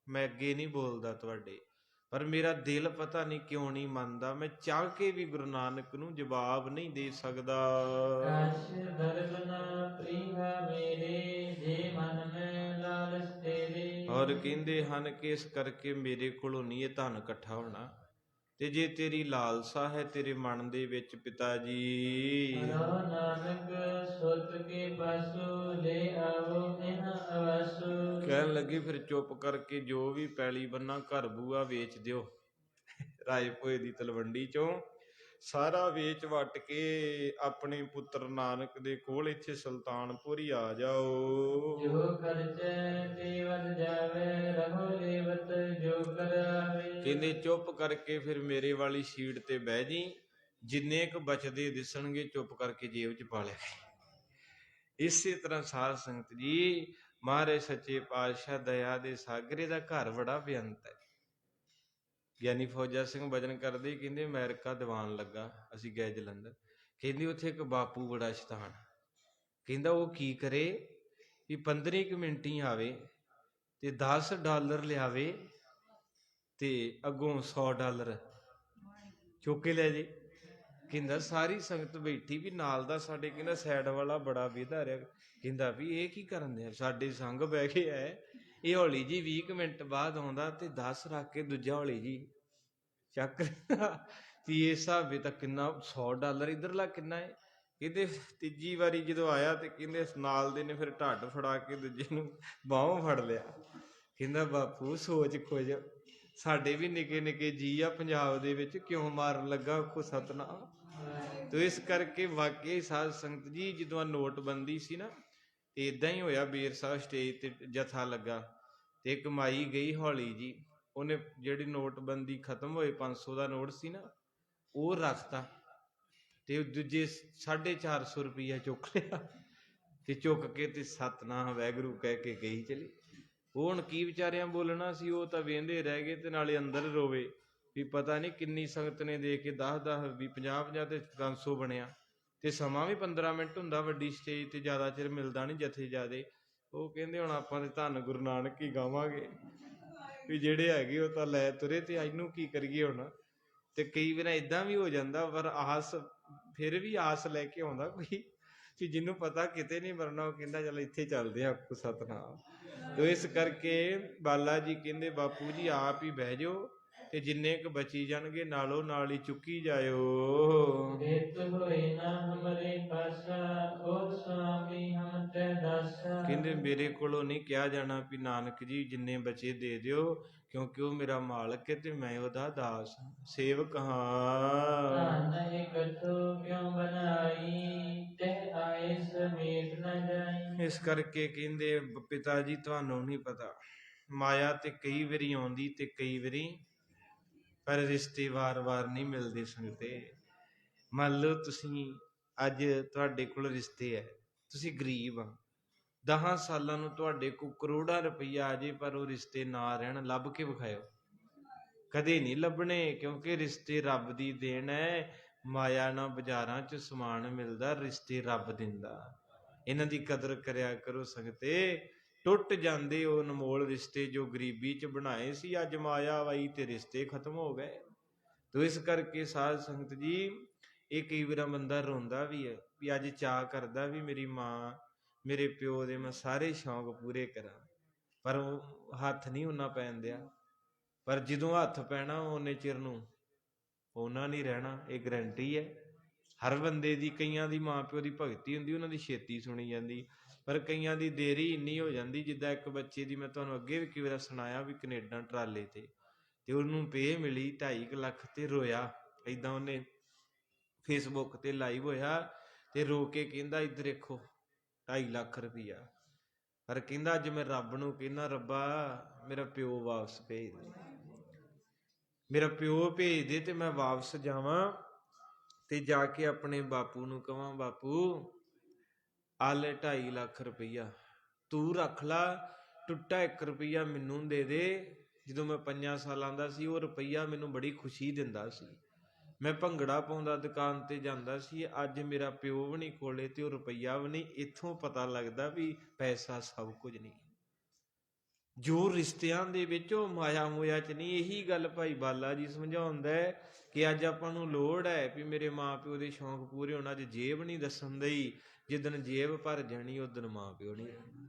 ਮੈਂ ਅੱਗੇ ਨਹੀਂ ਬੋਲਦਾ ਤੁਹਾਡੇ, ਪਰ ਮੇਰਾ ਦਿਲ ਪਤਾ ਨਹੀਂ ਕਿਉਂ ਨਹੀਂ ਮੰਨਦਾ, ਮੈਂ ਚਾਹ ਕੇ ਵੀ ਗੁਰੂ ਨਾਨਕ ਨੂੰ ਜਵਾਬ ਨਹੀਂ ਦੇ ਸਕਦਾ। ਔਰ ਕਹਿੰਦੇ ਹਨ ਕਿ ਇਸ ਕਰਕੇ ਮੇਰੇ ਕੋਲੋਂ ਨਹੀਂ ਇਹ ਧਨ ਇਕੱਠਾ ਹੋਣਾ, ਤੇ ਜੇ ਤੇਰੀ ਲਾਲਸਾ ਹੈ ਤੇਰੇ ਮਨ ਦੇ ਵਿੱਚ ਪਿਤਾ ਜੀ, ਕਹਿਣ ਲੱਗੇ ਫਿਰ ਚੁੱਪ ਕਰਕੇ ਜੋ ਵੀ ਪੈਲੀ ਬੰਨਾ ਘਰ ਬੂਆ ਵੇਚ ਦਿਓ, ਰਾਏ ਭੋਏ ਦੀ ਤਲਵੰਡੀ ਚੋਂ ਸਾਰਾ ਵੇਚ ਵੱਟ ਕੇ ਆਪਣੇ ਪੁੱਤਰ ਨਾਨਕ ਦੇ ਕੋਲ ਇੱਥੇ ਸੁਲਤਾਨਪੁਰ ਆ ਜਾਓ। ਜੋ ਖਰਚੇ ਤੇ ਵਧ ਜਾਵੇ ਰਹੋ ਲੇਵਤ ਜੋ ਕਰਾਵੇ, ਕਹਿੰਦੇ ਚੁੱਪ ਕਰਕੇ ਫਿਰ ਮੇਰੇ ਵਾਲੀ ਸੀਟ ਤੇ ਬਹਿ ਜੀ, ਜਿੰਨੇ ਕੁ ਬਚਦੇ ਦਿਸਣਗੇ ਚੁੱਪ ਕਰਕੇ ਜੇਬ 'ਚ ਪਾ ਲਿਆ। ਇਸੇ ਤਰ੍ਹਾਂ ਸਾਧ ਸੰਗਤ ਜੀ, ਮਹਾਰਾਜ ਸੱਚੇ ਪਾਤਸ਼ਾਹ ਦਇਆ ਦੇ ਸਾਗਰੇ ਦਾ ਘਰ ਬੜਾ ਬੇਅੰਤ ਹੈ। ਗਿਆਨੀ ਫੌਜਾ ਸਿੰਘ ਭਜਨ ਕਰਦੇ, ਕਹਿੰਦੇ ਅਮਰੀਕਾ ਦੀਵਾਨ ਲੱਗਾ, ਅਸੀਂ ਗਏ ਜਲੰਧਰ, ਕਹਿੰਦੇ ਉੱਥੇ ਇੱਕ ਬਾਪੂ ਬੜਾ ਸ਼ੈਤਾਨ, ਕਹਿੰਦਾ ਉਹ ਕੀ ਕਰੇ ਵੀ 15 ਕੁ ਮਿੰਟ ਹੀ ਆਵੇ ਤੇ $10 ਲਿਆਵੇ ਤੇ ਅੱਗੋਂ $100 ਚੁੱਕ ਕੇ ਲੈ ਜੇ। ਕਹਿੰਦਾ ਸਾਰੀ ਸੰਗਤ ਬੈਠੀ ਵੀ ਨਾਲ ਦਾ ਸਾਡੇ, ਕਹਿੰਦਾ ਸਾਈਡ ਵਾਲਾ ਬੜਾ ਵਿਧਾ ਰਿਹਾ, ਕਹਿੰਦਾ ਵੀ ਇਹ ਕੀ ਕਰਨ ਦੇ, ਸਾਡੇ ਸੰਗ ਬਹਿ ਕੇ ਐ, ਇਹ ਹੌਲੀ ਜੀ 20 ਕੁ ਮਿੰਟ ਬਾਅਦ ਆਉਂਦਾ ਤੇ 10 ਰੱਖ ਕੇ ਦੂਜਾ ਹੌਲੀ ਜੀ ਚੱਕ ਤੇ ਇਸ ਹਿਸਾਬੇ ਤਾਂ ਕਿੰਨਾ $100 ਇੱਧਰਲਾ ਕਿੰਨਾ ਹੈ। ਕਹਿੰਦੇ ਤੀਜੀ ਵਾਰੀ ਜਦੋਂ ਆਇਆ ਤੇ ਕਹਿੰਦੇ ਨਾਲ ਦੇ ਨੇ ਫਿਰ ਢੱਡ ਫੜਾ ਕੇ ਦੂਜੇ ਨੂੰ ਬਾਹੋਂ ਫੜ ਲਿਆ। ਕਹਿੰਦਾ ਬਾਪੂ ਸੋਚ ਕੁਝ, ਸਾਡੇ ਵੀ ਨਿੱਕੇ ਨਿੱਕੇ ਜੀ ਆ ਪੰਜਾਬ ਦੇ ਵਿੱਚ, ਕਿਉਂ ਮਾਰਨ ਲੱਗਾ ਕੋ ਸਤਨਾਮ। ਤੇ ਇਸ ਕਰਕੇ ਵਾਕਈ ਸਾਧ ਸੰਗਤ ਜੀ, ਜਦੋਂ ਨੋਟਬੰਦੀ ਸੀ ਨਾ, ਤੇ ਇਦਾਂ ਹੀ ਹੋਇਆ, ਬੇਰ ਸਾਹਿਬ ਸਟੇਜ ਤੇ ਜਥਾ ਲੱਗਾ ਤੇ ਇੱਕ ਮਾਈ ਗਈ ਹੌਲੀ ਜੀ, ਉਹਨੇ ਜਿਹੜੀ ਨੋਟਬੰਦੀ ਖਤਮ ਹੋਏ 500 ਦਾ ਨੋਟ ਸੀ ਨਾ, ਉਹ ਰੱਖਤਾ ਤੇ ਦੂਜੇ 450 ਰੁਪਈਆ ਚੁੱਕ ਲਿਆ ਤੇ ਚੁੱਕ ਕੇ ਤੇ ਸਤਨਾਮ ਵਾਹਿਗੁਰੂ ਕਹਿ ਕੇ ਗਈ ਚਲੀ। ਉਹ ਹੁਣ ਕੀ ਵਿਚਾਰਿਆਂ ਬੋਲਣਾ ਸੀ, ਉਹ ਤਾਂ ਵੇਂਦੇ ਰਹਿ ਗਏ ਤੇ ਨਾਲੇ ਅੰਦਰ ਰੋਵੇ ਵੀ ਪਤਾ ਨਹੀਂ ਕਿੰਨੀ ਸੰਗਤ ਨੇ ਦੇ ਕੇ 10-10 20 50-50 ਤੇ 500 ਬਣਿਆ, ਤੇ ਸਮਾਂ ਵੀ 15 ਮਿੰਟ ਹੁੰਦਾ, ਵੱਡੀ ਸਟੇਜ ਤੇ ਜ਼ਿਆਦਾ ਚਿਰ ਮਿਲਦਾ ਨਹੀਂ ਜਥੇ ਜ਼ਿਆਦੇ। ਉਹ ਕਹਿੰਦੇ ਹੁਣ ਆਪਾਂ ਤੇ ਧੰਨ ਗੁਰੂ ਨਾਨਕ ਹੀ ਗਾਵਾਂਗੇ ਵੀ ਜਿਹੜੇ ਹੈਗੇ ਉਹ ਤਾਂ ਲੈ ਤੁਰੇ, ਤੇ ਇਹਨੂੰ ਕੀ ਕਰੀਏ ਹੁਣ। ਤੇ ਕਈ ਵਾਰ ਇਦਾਂ ਵੀ ਹੋ ਜਾਂਦਾ, ਪਰ ਆਸ ਫਿਰ ਵੀ ਆਸ ਲੈ ਕੇ ਆਉਂਦਾ ਕੋਈ ਕਿ ਜਿਹਨੂੰ ਪਤਾ ਕਿਤੇ ਨਹੀਂ ਮਰਨਾ, ਉਹ ਕਹਿੰਦਾ ਚੱਲ ਇੱਥੇ ਚੱਲਦੇ ਆ ਸਤਨਾਮ। ਤੇ ਇਸ ਕਰਕੇ ਬਾਲਾ ਜੀ ਕਹਿੰਦੇ ਬਾਪੂ ਜੀ ਆਪ ਹੀ ਬਹਿ ਜਾਓ ਤੇ ਜਿੰਨੇ ਕੁ ਬਚੀ ਜਾਣਗੇ ਨਾਲੋਂ ਨਾਲ ਹੀ ਚੁੱਕੀ ਜਾਇਓ। ਹੋਏ ਨਾ ਹਮਰੇ ਪਾਸਾ, ਉਹ ਸੁਆਮੀ ਹਮ ਤੇ ਦਾਸਾ। ਕਹਿੰਦੇ ਮੇਰੇ ਕੋਲੋਂ ਨਹੀਂ ਕਿਹਾ ਜਾਣਾ ਵੀ ਨਾਨਕ ਜੀ ਜਿੰਨੇ ਬਚੇ ਦੇ ਦਿਓ, ਕਿਉਂਕਿ ਉਹ ਮੇਰਾ ਮਾਲਕ ਹੈ ਤੇ ਮੈਂ ਉਹਦਾ ਦਾਸ ਸੇਵਕ ਹਾਂ। ਧਨ ਇਕੱਠੋ ਕਿਉਂ ਬਣਾਈ, ਤੇ ਆਏ ਸਮੇਟ ਨਾ ਜਾਈ। ਇਸ ਕਰਕੇ ਕਹਿੰਦੇ ਪਿਤਾ ਜੀ ਤੁਹਾਨੂੰ ਨਹੀਂ ਪਤਾ, ਮਾਇਆ ਤੇ ਕਈ ਵਾਰੀ ਆਉਂਦੀ ਤੇ ਕਈ ਵਾਰੀ, ਪਰ ਰਿਸ਼ਤੇ ਵਾਰ-ਵਾਰ ਨਹੀਂ ਮਿਲਦੇ ਸੰਗਤੇ। ਮੰਨ ਲਓ ਤੁਸੀਂ ਅੱਜ ਤੁਹਾਡੇ ਕੋਲ ਰਿਸ਼ਤੇ ਹੈ, ਤੁਸੀਂ ਗਰੀਬ ਆ, 10 ਸਾਲਾਂ ਨੂੰ ਤੁਹਾਡੇ ਕੋਲ ਕਰੋੜਾਂ ਰੁਪਈਆ ਆ ਜੇ, ਪਰ ਉਹ ਰਿਸ਼ਤੇ ਨਾ ਰਹਿਣ, ਲੱਭ ਕੇ ਵਿਖਾਇਓ, ਕਦੇ ਨਹੀਂ ਲੱਭਣੇ, ਕਿਉਂਕਿ ਰਿਸ਼ਤੇ ਰੱਬ ਦੀ ਦੇਣ ਹੈ। ਮਾਇਆ ਨਾਲ ਬਾਜ਼ਾਰਾਂ 'ਚ ਸਮਾਨ ਮਿਲਦਾ, ਰਿਸ਼ਤੇ ਰੱਬ ਦਿੰਦਾ, ਇਹਨਾਂ ਦੀ ਕਦਰ ਕਰਿਆ ਕਰੋ ਸੰਗਤੇ। ਟੁੱਟ ਜਾਂਦੇ ਉਹ ਅਨਮੋਲ ਰਿਸ਼ਤੇ ਜੋ ਗਰੀਬੀ 'ਚ ਬਣਾਏ ਸੀ, ਅੱਜ ਮਾਇਆ ਆਈ ਤੇ ਰਿਸ਼ਤੇ ਖਤਮ ਹੋ ਗਏ। ਤੋ ਇਸ ਕਰਕੇ ਸਾਧ ਸੰਗਤ ਜੀ, ਇਹ ਕਈ ਵਾਰ ਬੰਦਾ ਰੋਂਦਾ ਵੀ ਹੈ ਵੀ ਅੱਜ ਚਾਅ ਕਰਦਾ ਵੀ ਮੇਰੀ ਮਾਂ ਮੇਰੇ ਪਿਓ ਦੇ ਮੈਂ ਸਾਰੇ ਸ਼ੌਂਕ ਪੂਰੇ ਕਰਾਂ, ਪਰ ਉਹ ਹੱਥ ਨਹੀਂ ਉਹਨਾਂ ਪੈਣ ਦਿਆ। ਪਰ ਜਦੋਂ ਹੱਥ ਪੈਣਾ ਉਹਨੇ ਚਿਰ ਨੂੰ ਉਹਨਾਂ ਨਹੀਂ ਰਹਿਣਾ, ਇਹ ਗਰੰਟੀ ਹੈ ਹਰ ਬੰਦੇ ਦੀ। ਕਈਆਂ ਦੀ ਮਾਂ ਪਿਓ ਦੀ ਭਗਤੀ ਹੁੰਦੀ, ਉਹਨਾਂ ਦੀ ਛੇਤੀ ਸੁਣੀ ਜਾਂਦੀ, ਪਰ ਕਈਆਂ ਦੀ ਦੇਰੀ ਇੰਨੀ ਹੋ ਜਾਂਦੀ। ਜਿੱਦਾਂ ਇੱਕ ਬੱਚੇ ਦੀ ਮੈਂ ਤੁਹਾਨੂੰ ਅੱਗੇ ਵੀ ਕਈ ਵਾਰ ਸੁਣਾਇਆ ਵੀ ਕੈਨੇਡਾ ਟਰਾਲੇ ਤੇ ਉਹਨੂੰ ਪੇ ਮਿਲੀ 2.5 ਲੱਖ ਤੇ ਰੋਇਆ, ਏਦਾਂ ਉਹਨੇ ਫੇਸਬੁੱਕ ਤੇ ਲਾਈਵ ਹੋਇਆ ਤੇ ਰੋ ਕੇ ਕਹਿੰਦਾ ਇੱਧਰ ਦੇਖੋ 2.5 ਲੱਖ ਰੁਪਈਆ। ਪਰ ਕਹਿੰਦਾ ਅੱਜ ਮੈਂ ਰੱਬ ਨੂੰ ਕਹਿੰਦਾ, ਰੱਬਾ ਮੇਰਾ ਪਿਓ ਵਾਪਸ ਭੇਜ ਦੇ, ਮੇਰਾ ਪਿਓ ਭੇਜ ਦੇ ਤੇ ਮੈਂ ਵਾਪਸ ਜਾਵਾਂ ਤੇ ਜਾ ਕੇ ਆਪਣੇ ਬਾਪੂ ਨੂੰ ਕਹਾਂ, ਬਾਪੂ ਆ ਲੈ 2.5 ਲੱਖ ਰੁਪਈਆ, ਤੂੰ ਰੱਖ ਲਾ, ਟੁੱਟਾ 1 ਰੁਪਈਆ ਮੈਨੂੰ ਦੇ ਦੇ। ਜਦੋਂ ਮੈਂ 5 ਸਾਲਾਂ ਦਾ ਸੀ ਉਹ ਰੁਪਈਆ ਮੈਨੂੰ ਬੜੀ ਖੁਸ਼ੀ ਦਿੰਦਾ ਸੀ, ਮੈਂ ਭੰਗੜਾ ਪਾਉਂਦਾ ਦੁਕਾਨ ਤੇ ਜਾਂਦਾ ਸੀ। ਅੱਜ ਮੇਰਾ ਪਿਓ ਵੀ ਨਹੀਂ ਕੋਲੇ ਤੇ ਉਹ ਰੁਪਈਆ ਵੀ ਨਹੀਂ। ਇੱਥੋਂ ਪਤਾ ਲੱਗਦਾ ਵੀ ਪੈਸਾ ਸਭ ਕੁਝ ਨਹੀਂ, ਜੋ ਰਿਸ਼ਤਿਆਂ ਦੇ ਵਿੱਚ ਉਹ ਮਾਇਆ ਮੋਇਆ ਚ ਨਹੀਂ। ਇਹੀ ਗੱਲ ਭਾਈ ਬਾਲਾ ਜੀ ਸਮਝਾਉਂਦਾ ਹੈ ਕਿ ਅੱਜ ਆਪਾਂ ਨੂੰ ਲੋੜ ਹੈ ਵੀ ਮੇਰੇ ਮਾਂ ਪਿਓ ਦੇ ਸ਼ੌਂਕ ਪੂਰੇ ਹੋਣ। ਅੱਜ ਜੇਬ ਨਹੀਂ ਦੱਸਣ ਦਈ, ਜਿੱਦਣ ਜੇਬ ਭਰ ਜਾਣੀ ਉਦਣ ਮਾਂ ਪਿਓ ਨਹੀਂ ਰਹਿਣਾ।